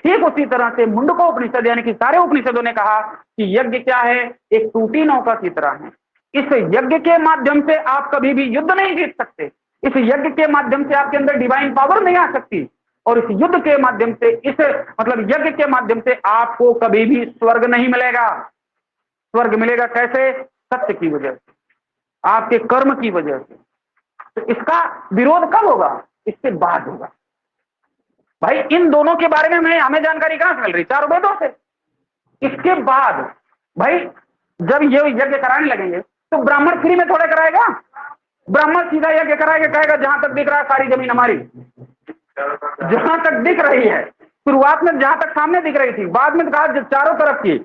ठीक उसी तरह से मुंडको उपनिषद यानी कि सारे उपनिषदों ने कहा कि यज्ञ क्या है? एक टूटी नौका की तरह है। इस यज्ञ के माध्यम से आप कभी भी युद्ध नहीं जीत सकते, इस यज्ञ के माध्यम से आपके अंदर डिवाइन पावर नहीं आ सकती, और इस युद्ध के माध्यम से, इस मतलब यज्ञ के माध्यम से आपको कभी भी स्वर्ग नहीं मिलेगा। स्वर्ग मिलेगा कैसे? सत्य की वजह से, आपके कर्म की वजह से। तो इसका विरोध कब होगा? इसके बाद होगा। भाई इन दोनों के बारे में हमें जानकारी कहां से मिल रही? चारों वेदों से। इसके बाद भाई जब ये यज्ञ कराने लगेंगे तो ब्राह्मण फ्री में थोड़ा कराएगा, ब्राह्मण सीधा यज्ञ कराएगा, कहेगा जहां तक दिख रहा है सारी जमीन हमारी, जहां तक दिख रही है। शुरुआत में जहां तक सामने दिख रही थी, बाद में कहा चारों तरफ की।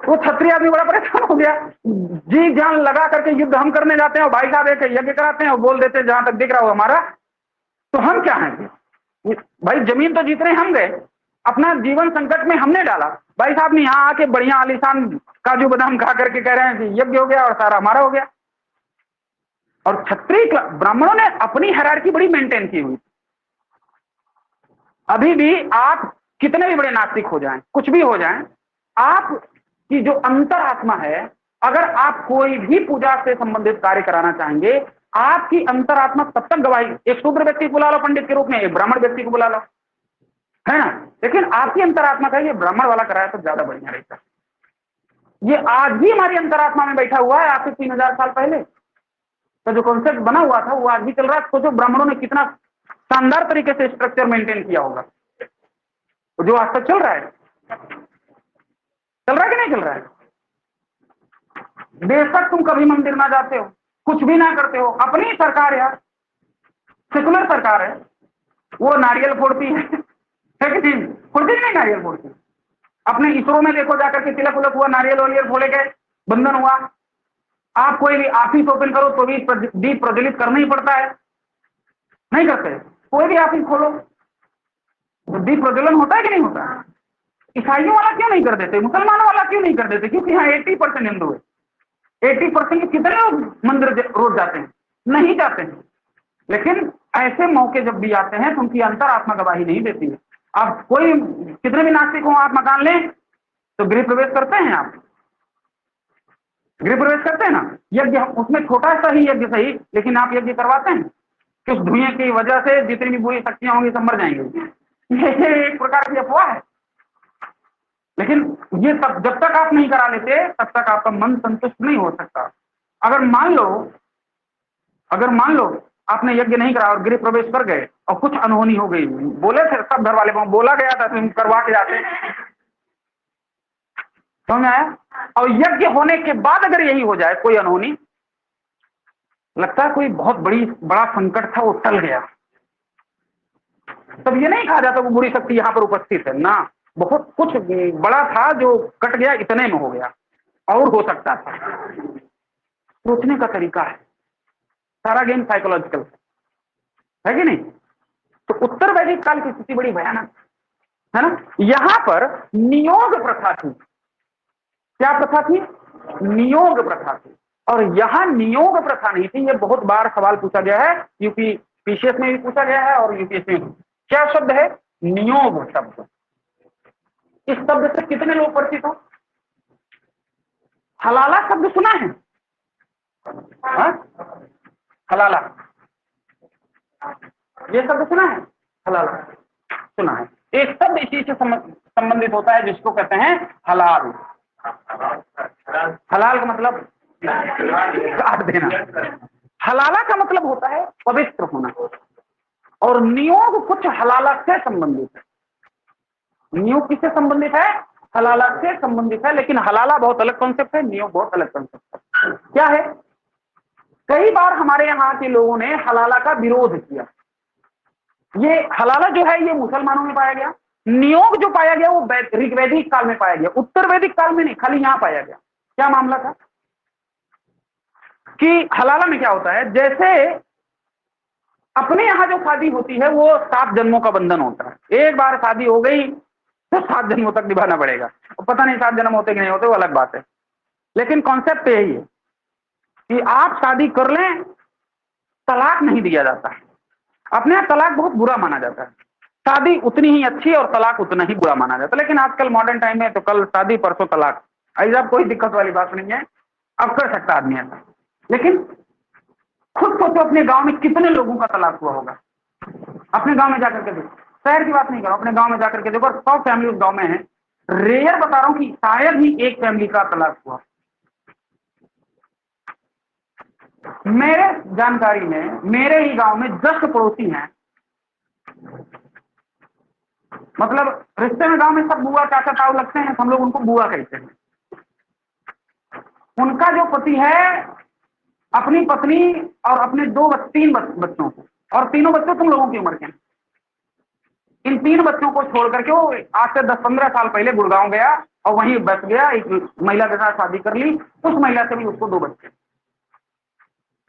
वो क्षत्रिय आदमी बड़ा परेशान हो गया, जी जान लगा करके युद्ध हम करने जाते हैं और भाई साहब एक यज्ञ कराते हैं और बोल देते हैं जहां तक दिख रहा हो हमारा, तो हम क्या हैं? भाई जमीन तो जीतने हम गए, अपना जीवन संकट में हमने डाला, भाई साहब ने यहाँ आके बढ़िया आलीशान काजू बादाम खा करके कह रहे हैं कि यज्ञ हो गया और सारा हमारा हो गया। और क्षत्रिय ब्राह्मणों ने अपनी हायरार्की बड़ी मेंटेन की हुई। अभी भी आप कितने भी बड़े नास्तिक हो जाएं, कुछ भी हो जाएं, आपकी जो अंतरात्मा है, अगर आप कोई भी पूजा से संबंधित कार्य कराना चाहेंगे, आपकी अंतरात्मा तब तक गवाही, एक शूद्र व्यक्ति को बुला लो पंडित के रूप में, एक ब्राह्मण व्यक्ति को बुला लो, है ना, लेकिन आपकी अंतरात्मा का ये ब्राह्मण वाला कराया तो ज्यादा बढ़िया रहता। ये आज भी हमारी अंतरात्मा में बैठा हुआ है, आपसे 3000 साल पहले तो जो कॉन्सेप्ट बना हुआ था वो आज भी चल रहा है। सोचो ब्राह्मणों ने कितना शानदार तरीके से स्ट्रक्चर मेंटेन किया होगा, जो आज तक चल रहा है। चल रहा है कि नहीं चल रहा है? बेशक तुम कभी मंदिर ना जाते हो, कुछ भी ना करते हो, अपनी सरकार यार सेकुलर सरकार है, वो नारियल फोड़ती है कि नहीं? फोड़ती नहीं नारियल फोड़ती। अपने इसरो में देखो जाकर के तिलक उलक हुआ, नारियल वारियल फोड़े गए, बंधन हुआ। आप कोई भी ऑफिस ओपन करो तो भी दीप प्रज्वलित करना ही पड़ता है, नहीं करते? कोई भी ऑफिस खोलो तो दीप प्रज्वलन होता है कि नहीं होता? ईसाइयों वाला क्यों नहीं कर देते, मुसलमानों वाला क्यों नहीं कर देते? क्योंकि यहाँ 80% हिंदू है। 80% कितने लोग मंदिर रोज जाते हैं? नहीं जाते हैं। लेकिन ऐसे मौके जब भी आते हैं तो उनकी अंतरात्मा गवाही नहीं देती है। आप कोई कितने भी नास्तिक हो, आप मकान लें तो गृह प्रवेश करते हैं, आप गृह प्रवेश करते हैं ना, यज्ञ उसमें छोटा सा ही यज्ञ सही, लेकिन आप यज्ञ करवाते हैं कि उस धुएं की वजह से जितनी भी बुरी शक्तियां होंगी सब मर जाएंगे। ये एक प्रकार की अफवाह है। लेकिन ये सब जब तक आप नहीं करा लेते तब तक आपका मन संतुष्ट नहीं हो सकता। अगर मान लो आपने यज्ञ नहीं करा और गृह प्रवेश कर गए और कुछ अनहोनी हो गई, बोले थे सब घर वाले को, बोला गया था तुम करवा के जाते, समझ आया? और यज्ञ होने के बाद अगर यही हो जाए कोई अनहोनी, लगता है कोई बहुत बड़ा संकट था, वो टल गया। तब ये नहीं कहा जाता वो बुरी शक्ति यहाँ पर उपस्थित है ना, बहुत कुछ बड़ा था जो कट गया, इतने में हो गया, और हो सकता था। सोचने का तरीका है, सारा गेम साइकोलॉजिकल है कि नहीं? तो उत्तर वैदिक काल की स्थिति बड़ी भयानक है ना। यहां पर नियोग प्रथा थी। क्या प्रथा थी? नियोग प्रथा थी। और यहां नियोग प्रथा नहीं थी। ये बहुत बार सवाल पूछा गया है, यूपी पीसीएस में भी पूछा गया है और यूपीएससी में। क्या शब्द है? नियोग शब्द। इस शब्द से कितने लोग परिचित हो? हलाला शब्द सुना है? हा? हलाला, ये शब्द सुना है? हलाला सुना है। एक शब्द इसी से संबंधित होता है जिसको कहते हैं हलाल। हलाल का मतलब काट देना। हलाला का मतलब होता है पवित्र होना। और नियोग कुछ हलाला से संबंधित है। नियोग किससे संबंधित है? हलाला से संबंधित है। लेकिन हलाला बहुत अलग कॉन्सेप्ट है, नियोग बहुत अलग कॉन्सेप्ट है। क्या है? कई बार हमारे यहाँ के लोगों ने हलाला का विरोध किया। ये हलाला जो है ये मुसलमानों में पाया गया। नियोग जो पाया गया वो ऋग्वैदिक काल में पाया गया, उत्तर वैदिक काल में नहीं, खाली यहां पाया गया। क्या मामला था कि हलाला में क्या होता है, जैसे अपने यहां जो शादी होती है वो 7 जन्मों का बंधन होता है। एक बार शादी हो गई तो 7 जन्मों तक निभाना पड़ेगा। पता नहीं 7 जन्म होते कि नहीं होते, वो अलग बात है। लेकिन कॉन्सेप्ट यही है कि आप शादी कर लें, तलाक नहीं दिया जाता है। अपने यहाँ तलाक बहुत बुरा माना जाता है। शादी उतनी ही अच्छी और तलाक उतना ही बुरा माना जाता है। लेकिन आजकल मॉडर्न टाइम में तो कल शादी परसों तलाक, ऐसा कोई दिक्कत वाली बात नहीं है, अब कर सकता आदमी ऐसा। लेकिन खुद सोचो अपने गांव में कितने लोगों का तलाक हुआ होगा। अपने गांव में जाकर के देखो, शहर की बात नहीं करो, अपने गांव में जाकर के देखो। 100 फैमिली उस गांव में है, रेयर बता रहा हूं कि शायद ही एक फैमिली का तलाक हुआ। मेरे जानकारी में मेरे ही गांव में 10 पड़ोसी हैं, मतलब रिश्ते में गांव में सब बुआ चाचा ताऊ लगते हैं, हम लोग उनको बुआ कहते हैं। उनका जो पति है अपनी पत्नी और अपने 3 बच्चों को, और तीनों बच्चे तुम लोगों की उम्र के हैं, इन 3 बच्चों को छोड़ करके वो आज से 10-15 साल पहले गुड़गांव गया और वहीं बस गया। एक महिला के साथ शादी कर ली, उस महिला से भी उसको 2 बच्चे,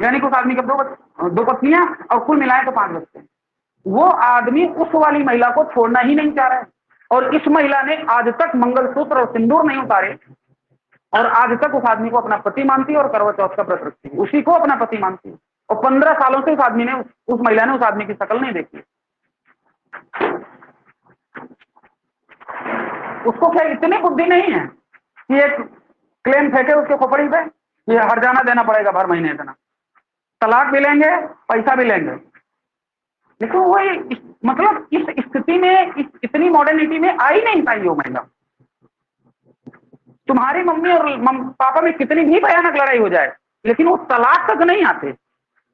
यानी कि उस आदमी के 2 पत्नियां और कुल मिलाए तो 5 बच्चे। वो आदमी उस वाली महिला को छोड़ना ही नहीं चाह रहा है। और इस महिला ने आज तक मंगलसूत्र और सिंदूर नहीं उतारे, और आज तक उस आदमी को अपना पति मानती है और करवा चौथ का व्रत रखती है, उसी को अपना पति मानती है। और 15 सालों से उस महिला ने उस आदमी की शक्ल नहीं देखी। उसको क्या इतनी बुद्धि नहीं है कि एक क्लेम फेंके उसके खोपड़ी पे, ये हर्जाना देना पड़ेगा हर महीने इतना, तलाक भी लेंगे पैसा भी लेंगे। लेकिन वो मतलब इस स्थिति में, इतनी मॉडर्निटी में आई नहीं पाई वो महिला। तुम्हारी मम्मी और पापा में कितनी भी भयानक लड़ाई हो जाए, लेकिन वो तलाक तक नहीं आते,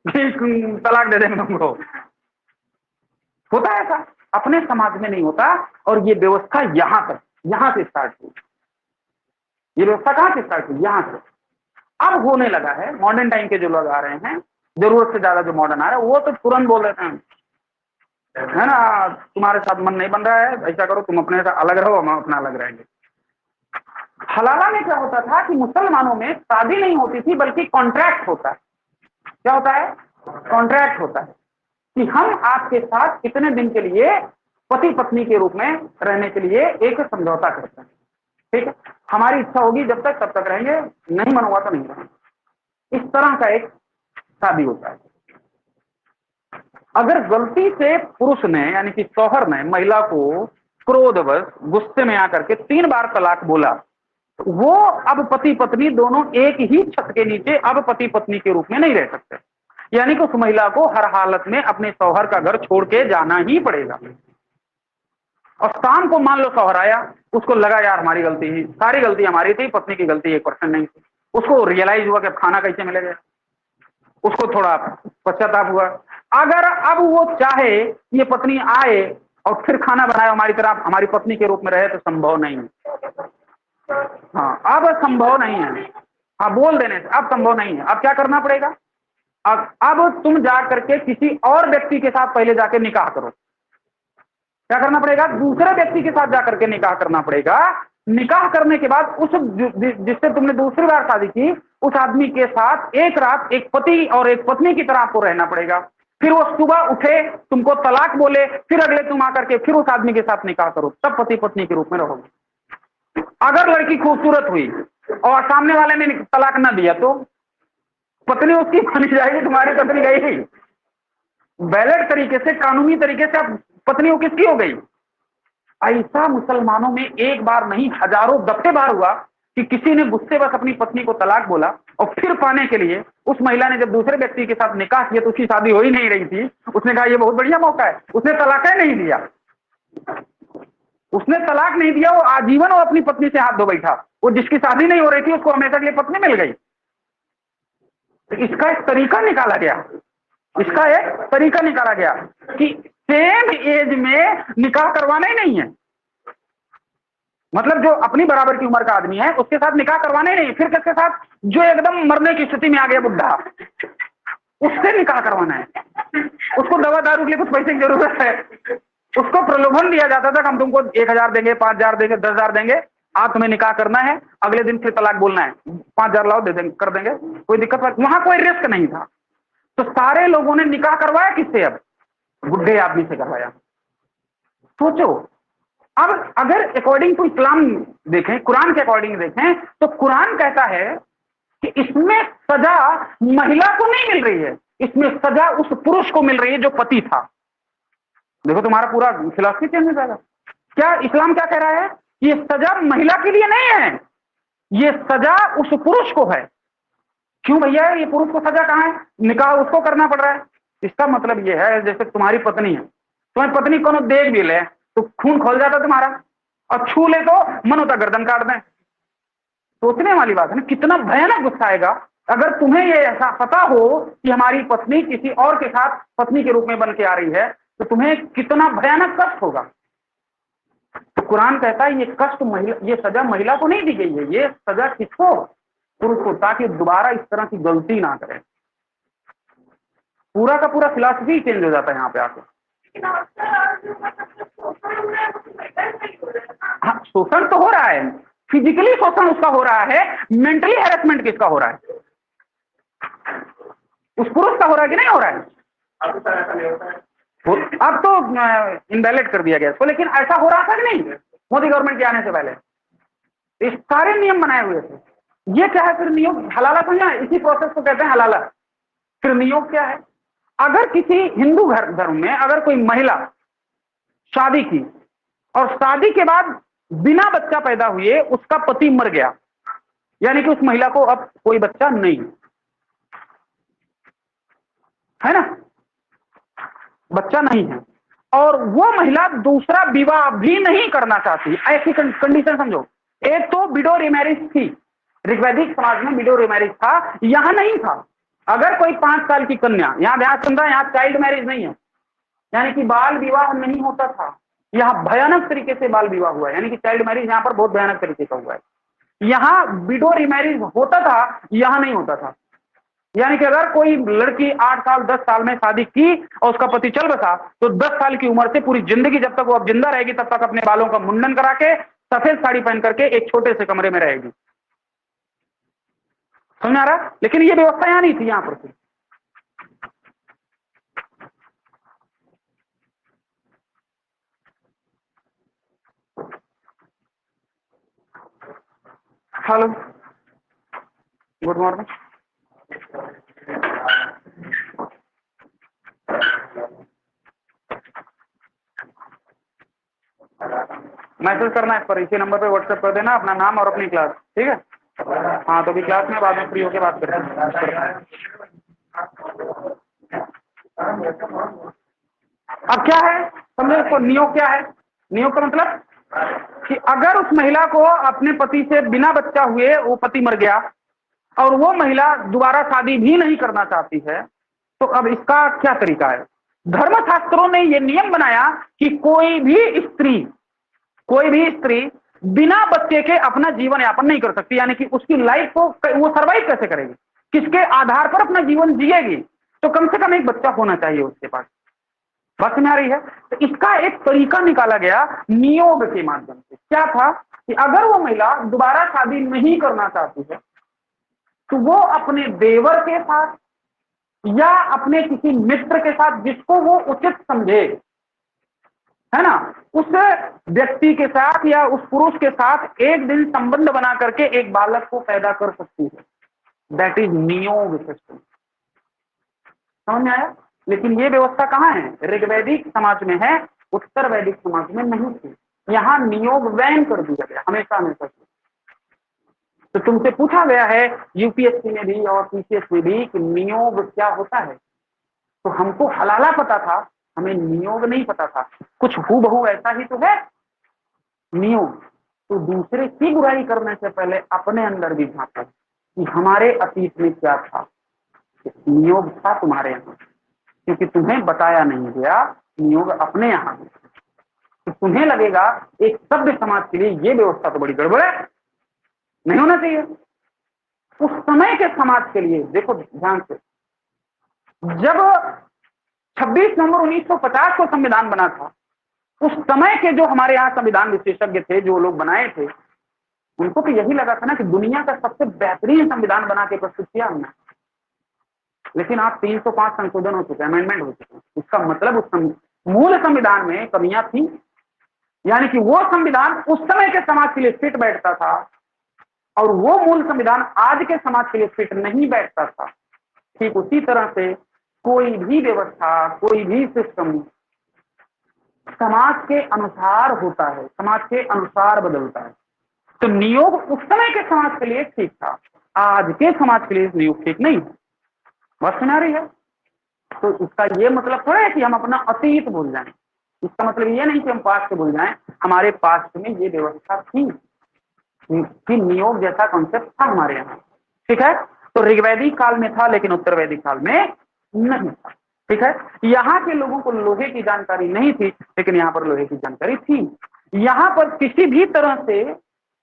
तलाक दे देंगे तुमको। होता है ऐसा? अपने समाज में नहीं होता। और ये व्यवस्था यहां से स्टार्ट हुई। ये व्यवस्था कहां से स्टार्ट हुई? यहां से। अब होने लगा है, मॉडर्न टाइम के जो लोग आ रहे हैं, जरूरत से ज्यादा जो मॉडर्न आ रहा है, वो तो तुरंत बोल देते हैं, है ना, तुम्हारे साथ मन नहीं बन रहा है, ऐसा करो, तुम अपने से अलग रहो, हम अपना अलग रहेंगे। हलाला में क्या होता था कि मुसलमानों में शादी नहीं होती थी, बल्कि कॉन्ट्रैक्ट होता है। क्या होता है? कॉन्ट्रैक्ट होता है कि हम आपके साथ इतने दिन के लिए पति पत्नी के रूप में रहने के लिए एक समझौता करते हैं। ठीक है, हमारी इच्छा होगी जब तक तब तक रहेंगे, नहीं मन हुआ तो नहीं रहेंगे। इस तरह का एक शादी होता है। अगर गलती से पुरुष ने, यानी कि शौहर ने, महिला को क्रोधवश गुस्से में आकर के 3 बार तलाक बोला, वो अब पति पत्नी दोनों एक ही छत के नीचे अब पति पत्नी के रूप में नहीं रह सकते। यानी कि उस महिला को हर हालत में अपने शौहर का घर छोड़ के जाना ही पड़ेगा। और शाम को मान लो शौहर आया, उसको लगा यार हमारी गलती ही, सारी गलती हमारी थी, पत्नी की गलती 1% नहीं थी। उसको रियलाइज हुआ कि खाना कैसे मिलेगा, उसको थोड़ा पश्चाताप हुआ। अगर अब वो चाहे ये पत्नी आए और फिर खाना बनाए हमारी तरह, हमारी पत्नी के रूप में रहे, तो संभव नहीं है। हाँ, अब संभव नहीं है। हाँ, बोल देने से अब संभव नहीं है। अब क्या करना पड़ेगा? अब तुम जा करके किसी और व्यक्ति के साथ पहले जाके निकाह करो। क्या करना पड़ेगा? दूसरे व्यक्ति के साथ जाकर के निकाह करना पड़ेगा। निकाह करने के बाद उस जिससे तुमने दूसरी बार शादी की, उस आदमी के साथ एक रात एक पति और एक पत्नी की तरह आपको रहना पड़ेगा। फिर वो सुबह उठे, तुमको तलाक बोले, फिर अगले तुम आकर के फिर उस आदमी के साथ निकाह करो, तब पति पत्नी के रूप में रहोगे। अगर लड़की खूबसूरत हुई और सामने वाले ने तलाक ना दिया तो पत्नी उसकी मानी जाएगी, तुम्हारी पत्नी गई। वैलिड तरीके से, कानूनी तरीके से अब पत्नी वो किसकी हो गई? ऐसा मुसलमानों में एक बार नहीं हजारों दफे बार हुआ कि किसी ने गुस्से बस अपनी पत्नी को तलाक बोला और फिर पाने के लिए उस महिला ने जब दूसरे व्यक्ति के साथ निकाह किया तो उसकी शादी हो ही नहीं रही थी, उसने कहा ये बहुत बढ़िया मौका है, उसने तलाक ही नहीं दिया। उसने तलाक नहीं दिया, वो आजीवन वो अपनी पत्नी से हाथ धो बैठा। वो जिसकी शादी नहीं हो रही थी उसको हमेशा के लिए पत्नी मिल गई। तो इसका एक तरीका निकाला गया, इसका एक तरीका निकाला गया कि सेम एज में निकाह करवाना ही नहीं है। मतलब जो अपनी बराबर की उम्र का आदमी है उसके साथ निकाह करवाना ही नहीं। फिर किसके साथ? जो एकदम मरने की स्थिति में आ गया बुढ़ा, उससे निकाह करवाना है। उसको दवा दारू के लिए कुछ पैसे की जरूरत है, उसको प्रलोभन दिया जाता था कि हम तुमको 1000 देंगे, 5000 देंगे, 10,000 देंगे, आज तुम्हें निकाह करना है, अगले दिन फिर तलाक बोलना है, 5000 लाओ दे देंगे, कर देंगे, कोई दिक्कत। वहां कोई रिस्क नहीं था। तो सारे लोगों ने निकाह करवाया किससे? अब बुढ़े आदमी से करवाया। सोचो, अब अगर अकॉर्डिंग टू इस्लाम देखें, कुरान के अकॉर्डिंग देखें, तो कुरान कहता है कि इसमें सजा महिला को नहीं मिल रही है, इसमें सजा उस पुरुष को मिल रही है जो पति था। देखो तुम्हारा पूरा फिलॉसफी चेंज हो जाएगा। क्या इस्लाम क्या कह रहा है? ये सजा महिला के लिए नहीं है, ये सजा उस पुरुष को है। क्यों भैया? ये पुरुष को सजा कहां है? निकाह उसको करना पड़ रहा है। इसका मतलब ये है जैसे तुम्हारी पत्नी है, तुम्हारी पत्नी कोनो देख भी ले तो खून खोल जाता तुम्हारा, और छू ले तो मन होता गर्दन काट दें। सोचने वाली बात है ना, कितना भयानक गुस्सा आएगा अगर तुम्हें ये ऐसा पता हो कि हमारी पत्नी किसी और के साथ पत्नी के रूप में बन के आ रही है, तो तुम्हें कितना भयानक कष्ट होगा। तो कुरान कहता है ये कष्ट महिला, ये सजा महिला को नहीं दी गई है, ये सजा किसको? पुरुष को, ताकि दोबारा इस तरह की गलती ना करे। पूरा का पूरा फिलॉसफी चेंज हो जाता है यहाँ पे आके। हाँ, शोषण तो हो रहा है, फिजिकली शोषण उसका हो रहा है, मेंटली हैरेसमेंट किसका हो रहा है? उस पुरुष का हो रहा है कि नहीं हो रहा है? अब तो इनवैलिड कर दिया गया इसको, लेकिन ऐसा हो रहा था कि नहीं मोदी गवर्नमेंट के आने से पहले? इस सारे नियम बनाए हुए थे। ये क्या है फिर नियोग? हलाला समझा, इसी प्रोसेस को कहते हैं हलाला। फिर नियोग क्या है? अगर किसी हिंदू धर्म में अगर कोई महिला शादी की और शादी के बाद बिना बच्चा पैदा हुए उसका पति मर गया, यानी कि उस महिला को अब कोई बच्चा नहीं है ना, बच्चा नहीं है, और वो महिला दूसरा विवाह भी नहीं करना चाहती, ऐसी कंडीशन समझो। एक तो विडो रिमैरिज थी, ऋग्वैदिक समाज में विडो रिमैरिज था, यहां नहीं था। अगर कोई 5 साल की कन्या, यहां ध्यान सुन, यहां चाइल्ड मैरिज नहीं है, यानी कि बाल विवाह नहीं होता था। यहां भयानक तरीके से बाल विवाह हुआ है, यानी कि चाइल्ड मैरिज यहां पर बहुत भयानक तरीके का हुआ है। यहां विडो रिमैरिज होता था, यहां नहीं होता था। यानी कि अगर कोई लड़की 8 साल 10 साल में शादी की और उसका पति चल बसा, तो 10 साल की उम्र से पूरी जिंदगी जब तक वो अब जिंदा रहेगी तब तक अपने बालों का मुंडन करा के सफेद साड़ी पहन करके एक छोटे से कमरे में रहेगी। समझ आ रहा? लेकिन ये व्यवस्था यहां नहीं थी, यहां पर थी। Hello, good morning. मैसेज करना है इस पर, इसी नंबर पे व्हाट्सएप कर देना अपना नाम और अपनी क्लास, ठीक है? हाँ, तो अभी क्लास में बाद में फ्री होकर बात करते हैं। अब क्या है समझे इसको? नियोग क्या है? नियोग का मतलब कि अगर उस महिला को अपने पति से बिना बच्चा हुए वो पति मर गया और वो महिला दोबारा शादी भी नहीं करना चाहती है, तो अब इसका क्या तरीका है? धर्मशास्त्रों ने यह नियम बनाया कि कोई भी स्त्री बिना बच्चे के अपना जीवन यापन नहीं कर सकती, यानी कि उसकी लाइफ को वो सर्वाइव कैसे करेगी? किसके आधार पर अपना जीवन जिएगी? तो कम से कम एक बच्चा होना चाहिए उसके पास। बात समझ आ रही है? तो इसका एक तरीका निकाला गया नियोग के माध्यम से। क्या था कि अगर वो महिला दोबारा शादी नहीं करना चाहती है तो वो अपने देवर के साथ या अपने किसी मित्र के साथ, जिसको वो उचित समझे, है ना, उस व्यक्ति के साथ या उस पुरुष के साथ एक दिन संबंध बना करके एक बालक को पैदा कर सकती है। दैट इज नियोग सिस्टम। समझ में आया? लेकिन ये व्यवस्था कहाँ है? ऋग्वैदिक समाज में है, उत्तर वैदिक समाज में नहीं थी। यहाँ नियोग वैन कर दिया गया हमेशा हमेशा से। तो तुमसे पूछा गया है यूपीएससी में भी और पीसीएस में भी कि नियोग क्या होता है, तो हमको हलाला पता था, हमें नियोग नहीं पता था। कुछ हूबहू ऐसा ही तो है नियोग। तो दूसरे की बुराई करने से पहले अपने अंदर भी झांको कि हमारे अतीत में क्या था। नियोग था तुम्हारे यहाँ, क्योंकि तुम्हें बताया नहीं गया, नियोग अपने यहाँ। तो तुम्हें लगेगा एक सभ्य समाज के लिए ये व्यवस्था तो बड़ी गड़बड़ है, नहीं होना चाहिए। उस समय के समाज के लिए देखो ध्यान से, जब 26 नवंबर 1950 को संविधान बना था, उस समय के जो हमारे यहाँ संविधान विशेषज्ञ थे, जो लोग बनाए थे, उनको तो यही लगा था ना कि दुनिया का सबसे बेहतरीन संविधान बना के प्रस्तुत किया हमने। लेकिन आप 305 संशोधन हो चुके, अमेंडमेंट हो चुके। इसका मतलब उस मूल संविधान में कमियां थी, यानी कि वो संविधान उस समय के समाज के लिए फिट बैठता था और वो मूल संविधान आज के समाज के लिए फिट नहीं बैठता था। ठीक उसी तरह से कोई भी व्यवस्था, कोई भी सिस्टम समाज के अनुसार होता है, समाज के अनुसार बदलता है। तो नियोग उस समय के समाज के लिए ठीक था, आज के समाज के लिए नियोग ठीक नहीं। बात सुना रही है? तो इसका ये मतलब थोड़ा है कि हम अपना अतीत भूल जाएं। इसका मतलब ये नहीं कि हम पास्ट भूल जाएं। हमारे पास्ट में ये व्यवस्था थी कि नियोग जैसा कॉन्सेप्ट था हमारे यहाँ। ठीक है? तो ऋग्वैदिक काल में था, लेकिन उत्तर वैदिक काल में नहीं था। ठीक है? यहाँ के लोगों को लोहे की जानकारी नहीं थी, लेकिन यहाँ पर लोहे की जानकारी थी। यहाँ पर किसी भी तरह से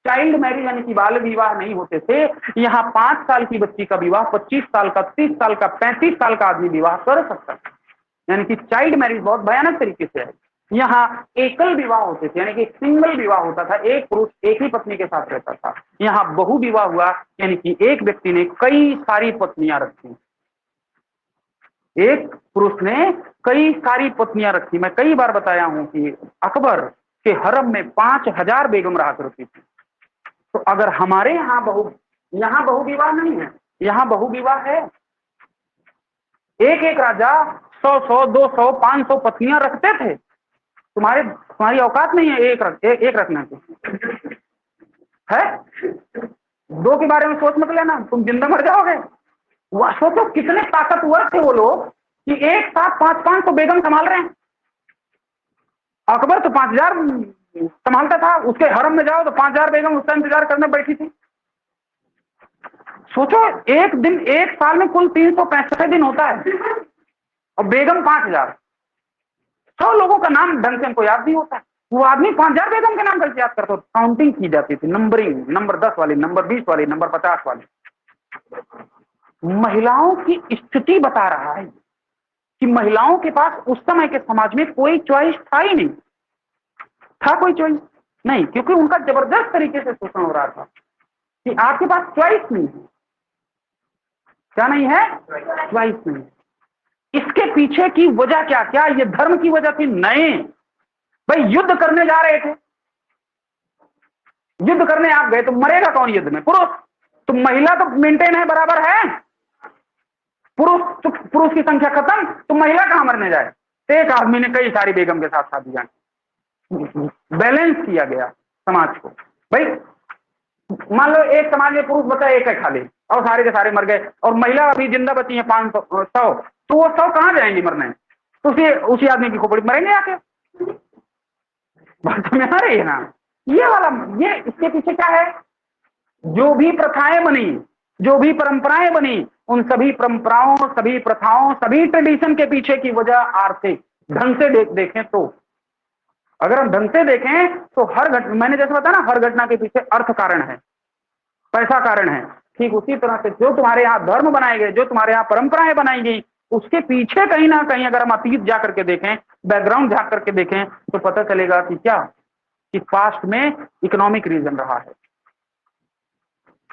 चाइल्ड मैरिज यानी कि बाल विवाह नहीं होते थे। यहाँ 5 साल की बच्ची का विवाह 25 साल का, 30 साल का, 35 साल का आदमी विवाह कर सकता था। यानी कि चाइल्ड मैरिज बहुत भयानक तरीके से है। यहाँ एकल विवाह होते थे, यानी कि सिंगल विवाह होता था, एक पुरुष एक ही पत्नी के साथ रहता था। यहाँ बहु विवाह हुआ, यानी कि एक व्यक्ति ने कई सारी पत्नियां रखी। एक पुरुष ने कई सारी पत्नियां रखी। मैं कई बार बताया हूं कि अकबर के हरम में 5000 बेगम रहा करती थी। तो अगर हमारे यहाँ बहु विवाह नहीं है, यहाँ बहु विवाह है। एक एक राजा 100, 200, 500 पत्नियां रखते थे। तुम्हारी औकात नहीं है एक रखने की है। 2 के बारे में सोच मत लेना, तुम जिंदा मर जाओगे। सोचो कितने ताकतवर थे वो लोग कि एक साथ 500 बेगम संभाल रहे हैं। अकबर तो 5000 संभालता था। उसके हरम में जाओ तो 5000 बेगम उसका इंतजार करने बैठी थी। सोचो एक दिन, एक साल में कुल 365 दिन होता है और बेगम 5000। 100 लोगों का नाम ढंग से हमको याद नहीं होता। वो आदमी 5000 बेगम के नाम कैसे याद करता? काउंटिंग की जाती थी, नंबरिंग, नंबर 10 वाली, नंबर 20 वाली, नंबर 50 वाली। महिलाओं की स्थिति बता रहा है कि महिलाओं के पास उस समय के समाज में कोई चॉइस था ही नहीं। था कोई चॉइस नहीं, क्योंकि उनका जबरदस्त तरीके से शोषण हो रहा था कि आपके पास चॉइस नहीं है। क्या नहीं है? चॉइस नहीं। इसके पीछे की वजह क्या? क्या ये धर्म की वजह थी? नहीं भाई, युद्ध करने जा रहे थे, युद्ध करने आप गए तो मरेगा कौन युद्ध में? पुरुष। तो महिला तो मेंटेन है, बराबर है। पुरुष की संख्या खत्म तो महिला कहां मरने जाए? एक आदमी ने कई सारी बेगम के साथ शादी जानी, बैलेंस किया गया समाज को। भाई मान लो एक समाज में पुरुष बचा एक है खाली और सारे के सारे मर गए, और महिला अभी जिंदा बची है 500, 100, तो वो 100 कहां जाएंगी मरने? तो उसी आदमी की खोपड़ी मरेंगे आके। बात में आ रही है ना? ये इसके पीछे क्या है? जो भी प्रथाएं बनी, जो भी परंपराएं बनी, उन सभी परंपराओं, सभी प्रथाओं, सभी ट्रेडिशन के पीछे की वजह आर्थिक ढंग से देखें तो, अगर हम ढंग से देखें तो मैंने जैसे बताया ना, हर घटना के पीछे अर्थ कारण है, पैसा कारण है। ठीक उसी तरह से जो तुम्हारे यहाँ धर्म बनाए गए, जो तुम्हारे यहाँ परंपराएं बनाई गई, उसके पीछे कहीं ना कहीं अगर हम अतीत जा करके देखें, बैकग्राउंड जा करके देखें, तो पता चलेगा कि क्या, कि पास्ट में इकोनॉमिक रीजन रहा है।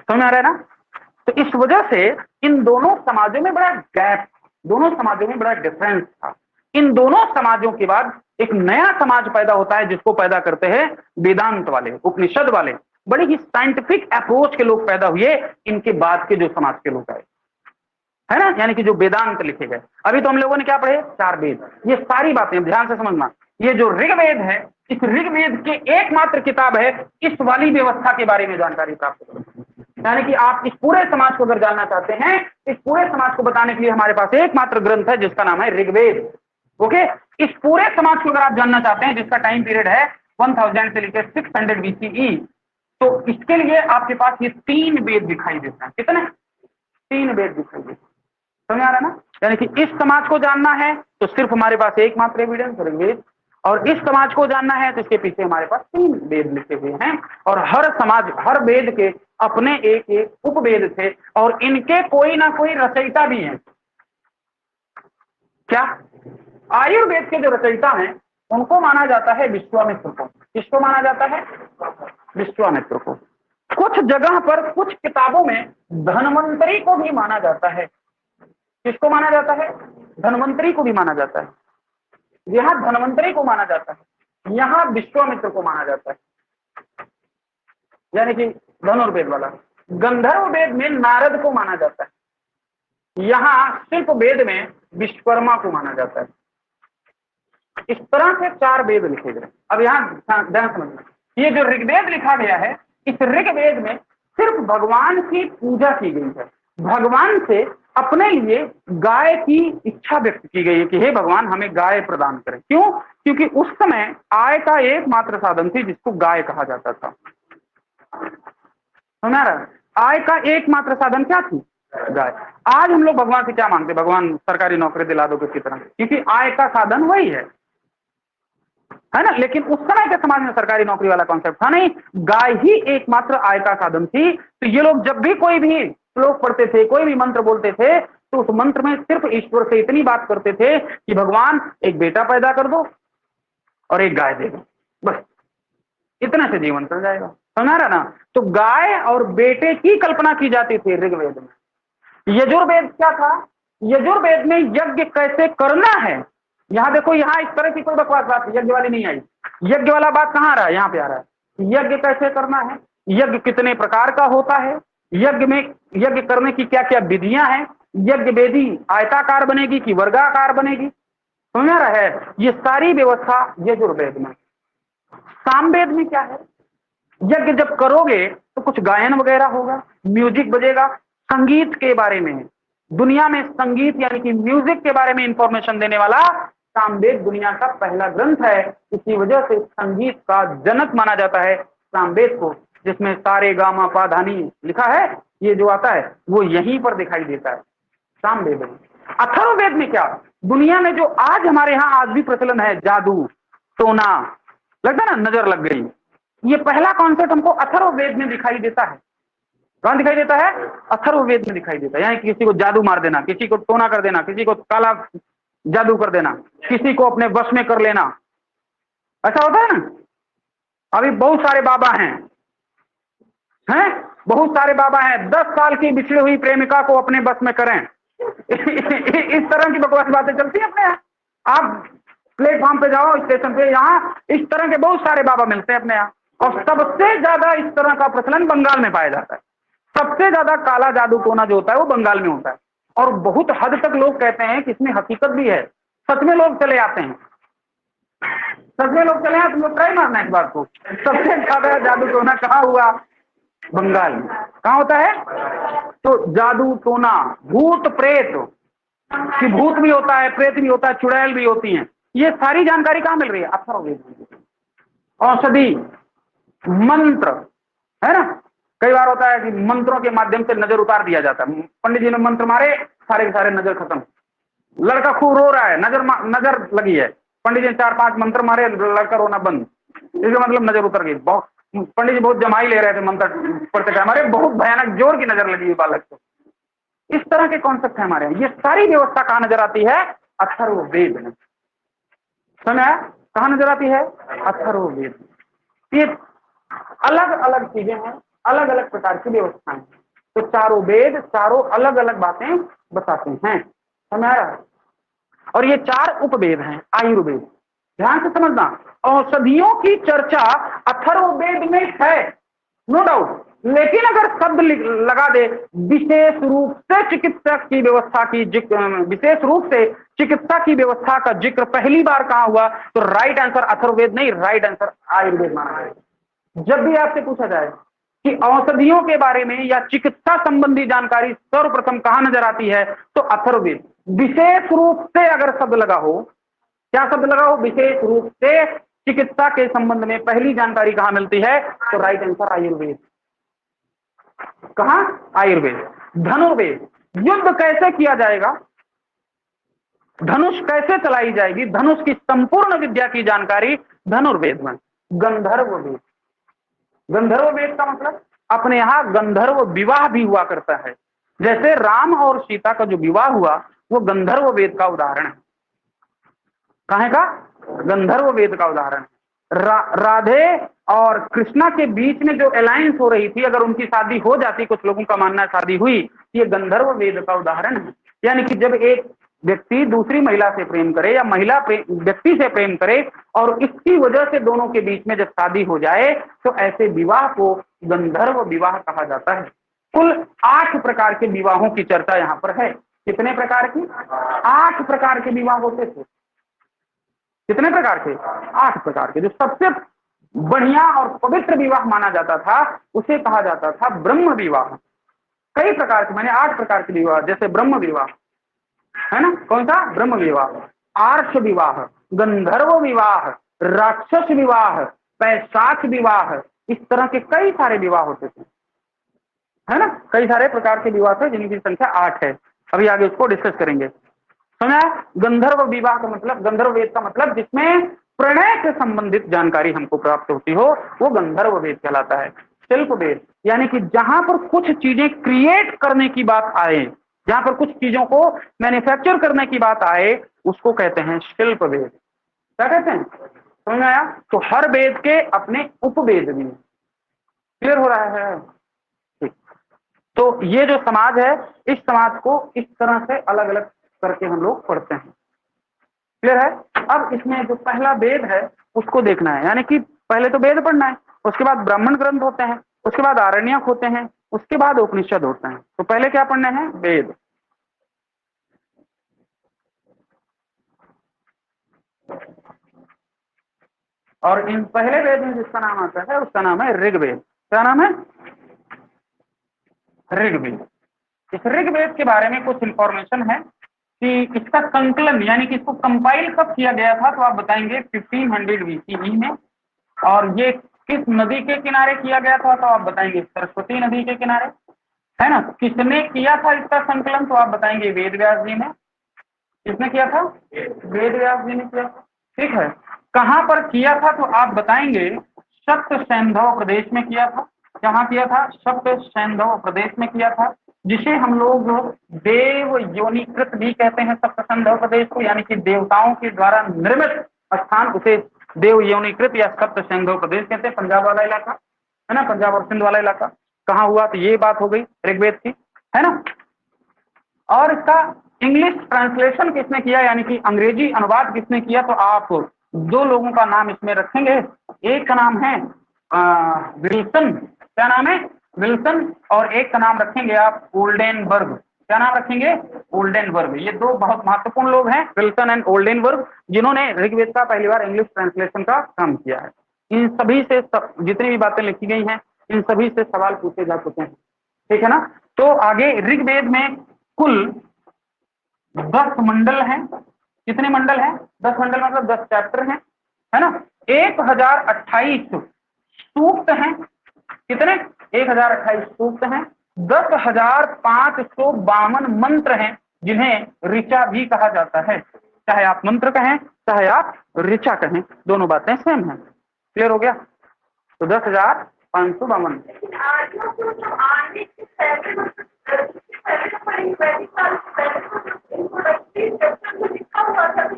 समझ आ रहा है ना? तो इस वजह से इन दोनों समाजों में बड़ा गैप, दोनों समाजों में बड़ा डिफरेंस था। इन दोनों समाजों के बाद एक नया समाज पैदा होता है, जिसको पैदा करते हैं वेदांत वाले, उपनिषद वाले। बड़े ही साइंटिफिक अप्रोच के लोग पैदा हुए इनके बाद के जो समाज के लोग आए, है ना, यानी कि जो वेदांत लिखे गए। अभी तो हम लोगों ने क्या पढ़े, 4 वेद। ये सारी बातें ध्यान से समझना। ये जो ऋग्वेद है, इस ऋग्वेद के एकमात्र किताब है इस वाली व्यवस्था के बारे में जानकारी प्राप्त करो। यानी कि आप इस पूरे समाज को अगर जानना चाहते हैं, इस पूरे समाज को बताने के लिए हमारे पास एकमात्र ग्रंथ है जिसका नाम है ऋग्वेद। ओके, इस पूरे समाज को अगर आप जानना चाहते हैं, जिसका टाइम पीरियड है 1000 से लेकर 600 BCE, तो इसके लिए आपके पास ये 3 वेद दिखाई देते हैं। कितने? 3 वेद दिखाई देते हैं। समझ आ रहा है ना? यानी कि इस समाज को जानना है तो सिर्फ हमारे पास एकमात्र एविडेंस ऋग्वेद, और इस समाज को जानना है तो इसके पीछे हमारे पास 3 वेद लिखे हुए हैं। और हर समाज, हर वेद के अपने एक एक उपवेद थे, और इनके कोई ना कोई रचयिता भी हैं। क्या? आयुर्वेद के जो रचयिता हैं उनको माना जाता है विश्वामित्र को। किसको माना जाता है? विश्वामित्र को। कुछ जगह पर, कुछ किताबों में धन्वंतरी को भी माना जाता है। किसको माना जाता है? धन्वंतरी को भी माना जाता है। यहां धन्वंतरी को माना जाता है, यहां विश्वामित्र को माना जाता है, यानी कि धनुर्वेद वाला। गंधर्व वेद में नारद को माना जाता है, यहां शिल्प वेद में विश्वकर्मा को माना जाता है। इस तरह से 4 वेद लिखे गए। अब यहां ध्यान समझना, ये जो ऋग्वेद लिखा गया है, इस ऋग्वेद में सिर्फ भगवान की पूजा की गई है। भगवान से अपने लिए गाय की इच्छा व्यक्त की गई है कि हे भगवान, हमें गाय प्रदान करें। क्यों? क्योंकि उस समय आय का एकमात्र साधन थी जिसको गाय कहा जाता था। समझ रहा? आय का एकमात्र साधन क्या थी? गाय। आज हम लोग भगवान से क्या मांगते? भगवान सरकारी नौकरी दिला दो किसी तरह, क्योंकि आय का साधन वही है ना। लेकिन उस समय के समाज में सरकारी नौकरी वाला कॉन्सेप्ट था नहीं, गाय ही एकमात्र आय का साधन थी। तो ये लोग जब भी कोई भी श्लोक पढ़ते थे, कोई भी मंत्र बोलते थे, तो उस मंत्र में सिर्फ ईश्वर से इतनी बात करते थे कि भगवान एक बेटा पैदा कर दो और एक गाय दे दो, बस इतना से जीवन चल जाएगा। समझ रहा ना? तो गाय और बेटे की कल्पना की जाती थी ऋग्वेद में। यजुर्वेद क्या था? यजुर्वेद में यज्ञ कैसे करना है, यहां देखो, यहां इस तरह की कोई बकवास बात यज्ञ वाली नहीं आई। यज्ञ वाला बात कहां आ रहा है? यहां पे आ रहा है। यज्ञ कैसे करना है, यज्ञ कितने प्रकार का होता है, यज्ञ में यज्ञ करने की क्या क्या विधियां हैं, यज्ञ वेदी आयताकार बनेगी कि वर्गाकार बनेगी, समझ रहा है? ये सारी व्यवस्था यजुर्वेद में। सामवेद में क्या है? यज्ञ जब करोगे तो कुछ गायन वगैरह होगा, म्यूजिक बजेगा, संगीत के बारे में, दुनिया में संगीत यानी कि म्यूजिक के बारे में इंफॉर्मेशन देने वाला सामवेद दुनिया का पहला ग्रंथ है। इसी वजह से संगीत का जनक माना जाता है सामवेद को, जिसमें सारे गामा पा धा नी लिखा है। ये जो आता है वो यहीं पर दिखाई देता है सामवेद में। अथर्ववेद में क्या? दुनिया में जो आज हमारे यहाँ आज भी प्रचलन है, जादू टोना, लगता है ना, नजर लग गई, ये पहला कॉन्सेप्ट हमको अथर्ववेद में दिखाई देता है। कौन दिखाई देता है? अथर्ववेद में दिखाई देता है। यानी किसी को जादू मार देना, किसी को टोना कर देना, किसी को काला जादू कर देना, किसी को अपने वश में कर लेना, ऐसा होता है ना। अभी बहुत सारे बाबा हैं बहुत सारे बाबा हैं, 10 साल की बिछड़ी हुई प्रेमिका को अपने बस में करें इस तरह की बकवास बातें चलती है अपने यहाँ। आप प्लेटफॉर्म पे जाओ, स्टेशन पे, यहाँ इस तरह के बहुत सारे बाबा मिलते हैं अपने यहाँ। और सबसे ज्यादा इस तरह का प्रचलन बंगाल में पाया जाता है। सबसे ज्यादा काला जादू टोना जो होता है वो बंगाल में होता है। और बहुत हद तक लोग कहते हैं कि इसमें हकीकत भी है, सच में लोग चले आते हैं, सच में लोग चले आते। तुम लोग ट्राई मारना इस बात को। सबसे ज्यादा जादू टोना कहाँ हुआ? बंगाल में। कहाँ होता है? तो जादू टोना, भूत प्रेत, कि भूत भी होता है, प्रेत भी होता है, चुड़ैल भी होती हैं, ये सारी जानकारी कहाँ मिल रही है? अथर्ववेद में। औषधि, मंत्र, है ना। कई बार होता है कि मंत्रों के माध्यम से नजर उतार दिया जाता है। पंडित जी ने मंत्र मारे, सारे के सारे नजर खत्म। लड़का खूब रो रहा है, नजर लगी है, पंडित जी ने 4-5 मंत्र मारे, लड़का रोना बंद, इसका मतलब नजर उतर गई। बहुत पंडित जी बहुत जमाई ले रहे थे मंत्र पढ़ते थे, हमारे बहुत भयानक जोर की नजर लगी बालक को। इस तरह के कॉन्सेप्ट है हमारे यहाँ। ये सारी व्यवस्था कहाँ नजर आती है? अथर्ववेद में। समझ कहाँ नजर आती है? अथर्ववेद। ये अलग अलग चीजें हैं, अलग अलग प्रकार की व्यवस्थाएं। तो चारों वेद चारों अलग अलग बातें बताते हैं। समझ आ रहा है? और ये 4 उपवेद हैं आयुर्वेद। ध्यान से समझना, औषधियों की चर्चा अथर्ववेद में है, नो डाउट। लेकिन अगर शब्द लगा दे विशेष रूप से चिकित्सा की व्यवस्था की विशेष रूप से चिकित्सा की व्यवस्था का जिक्र पहली बार कहां हुआ, तो राइट आंसर अथर्ववेद नहीं, राइट आंसर आयुर्वेद माना है। जब भी आपसे पूछा जाए कि औषधियों के बारे में या चिकित्सा संबंधी जानकारी सर्वप्रथम कहां नजर आती है, तो अथर्ववेद। विशेष रूप से अगर शब्द लगा हो, क्या शब्द लगा हो? विशेष रूप से चिकित्सा के संबंध में पहली जानकारी कहां मिलती है, तो राइट आंसर आयुर्वेद। कहां? आयुर्वेद। धनुर्वेद, युद्ध कैसे किया जाएगा, धनुष कैसे चलाई जाएगी, धनुष की संपूर्ण विद्या की जानकारी धनुर्वेद में। गंधर्ववेद, गंधर्ववेद का मतलब अपने यहां गंधर्व विवाह भी हुआ करता है। जैसे राम और सीता का जो विवाह हुआ वो गंधर्ववेद का उदाहरण है। कहां का? गंधर्ववेद का उदाहरण है। राधे और कृष्णा के बीच में जो अलायंस हो रही थी, अगर उनकी शादी हो जाती, कुछ लोगों का मानना है शादी हुई, ये गंधर्ववेद का उदाहरण है। यानी कि जब एक व्यक्ति दूसरी महिला से प्रेम करे या महिला व्यक्ति से प्रेम करे और इसकी वजह से दोनों के बीच में जब शादी हो जाए, तो ऐसे विवाह को गंधर्व विवाह कहा जाता है। कुल 8 प्रकार के विवाहों की चर्चा यहाँ पर है। कितने प्रकार की? 8 प्रकार के विवाह होते थे। कितने प्रकार के? 8 प्रकार के। जो सबसे बढ़िया और पवित्र विवाह माना जाता था उसे कहा जाता था ब्रह्म विवाह। कई प्रकार के, मैंने 8 प्रकार के विवाह, जैसे ब्रह्म विवाह है ना, कौन सा? ब्रह्म विवाह, आर्ष विवाह, गंधर्व विवाह, राक्षस विवाह, पैशाच विवाह, इस तरह के कई सारे विवाह होते थे, है ना। कई सारे प्रकार के विवाह थे जिनकी संख्या 8 है। अभी आगे उसको डिस्कस करेंगे। समझा? गंधर्व विवाह का मतलब, गंधर्व वेद का मतलब जिसमें प्रणय से संबंधित जानकारी हमको प्राप्त होती हो, वो गंधर्व वेद कहलाता है। शिल्प वेद, यानी कि जहां पर कुछ चीजें क्रिएट करने की बात आए, जहां पर कुछ चीजों को मैन्युफैक्चर करने की बात आए, उसको कहते हैं शिल्प वेद। क्या कहते हैं? समझ में आया? तो हर वेद के अपने उपवेद भी। क्लियर हो रहा है? ठीक। तो ये जो समाज है, इस समाज को इस तरह से अलग अलग करके हम लोग पढ़ते हैं। क्लियर है? अब इसमें जो पहला वेद है उसको देखना है, यानी कि पहले तो वेद पढ़ना है, उसके बाद ब्राह्मण ग्रंथ होते हैं, उसके बाद आरण्यक होते हैं, उसके बाद उपनिषद होते हैं। तो पहले क्या पढ़ने हैं? वेद। और इन पहले वेद में जिसका नाम आता है उसका नाम है ऋग्वेद। क्या नाम है? ऋग्वेद। इस ऋग्वेद के बारे में कुछ इंफॉर्मेशन है कि इसका संकलन यानी कि इसको कंपाइल कब किया गया था, तो आप बताएंगे 1500 BCE में। और ये किस नदी के किनारे किया गया था, तो आप बताएंगे सरस्वती नदी के किनारे, है ना। किसने किया था इसका संकलन, तो आप बताएंगे वेद व्यास जी ने। किसने किया था? वेद व्यास जी ने किया था। ठीक है। कहां पर किया था, तो आप बताएंगे सप्त सैंधव प्रदेश में किया था। कहाँ किया था? सप्त सैंधव प्रदेश में किया था, जिसे हम लोग देव योनिकृत भी कहते हैं। सप्त सैंधव प्रदेश को, यानी कि देवताओं के द्वारा निर्मित स्थान, उसे देव योनिकृत या सप्त सैंधव प्रदेश कहते हैं। पंजाब वाला इलाका है ना, पंजाब और सिंध वाला इलाका। कहाँ हुआ? तो ये बात हो गई ऋग्वेद की, है ना। और इसका इंग्लिश ट्रांसलेशन किसने किया, यानी कि अंग्रेजी अनुवाद किसने किया, तो आप 2 लोगों का नाम इसमें रखेंगे। एक का नाम है विल्सन। क्या नाम है? विल्सन। और एक का नाम रखेंगे आप ओल्डेनबर्ग। क्या नाम रखेंगे? ओल्डेनबर्ग। ये 2 बहुत महत्वपूर्ण लोग हैं, विल्सन एंड ओल्डेनबर्ग, जिन्होंने ऋग्वेद का पहली बार इंग्लिश ट्रांसलेशन का काम किया है। इन सभी से जितनी भी बातें लिखी गई हैं, इन सभी से सवाल पूछे जा चुके हैं। ठीक है ना। तो आगे ऋग्वेद में कुल 10 मंडल हैं। कितने मंडल हैं? 10 मंडल मतलब 10 चैप्टर हैं, है ना। 1028 सूक्त हैं। कितने? 1028 सूक्त हैं। 10,552 मंत्र हैं, जिन्हें ऋचा भी कहा जाता है। चाहे आप मंत्र कहें चाहे आप ऋचा कहें, दोनों बातें सेम हैं। क्लियर हो गया? तो 10,552। पहले तो पढ़ेंगे वैदिक काल से पहले तो इंट्रोडक्टरी चैप्टर में लिखा हुआ था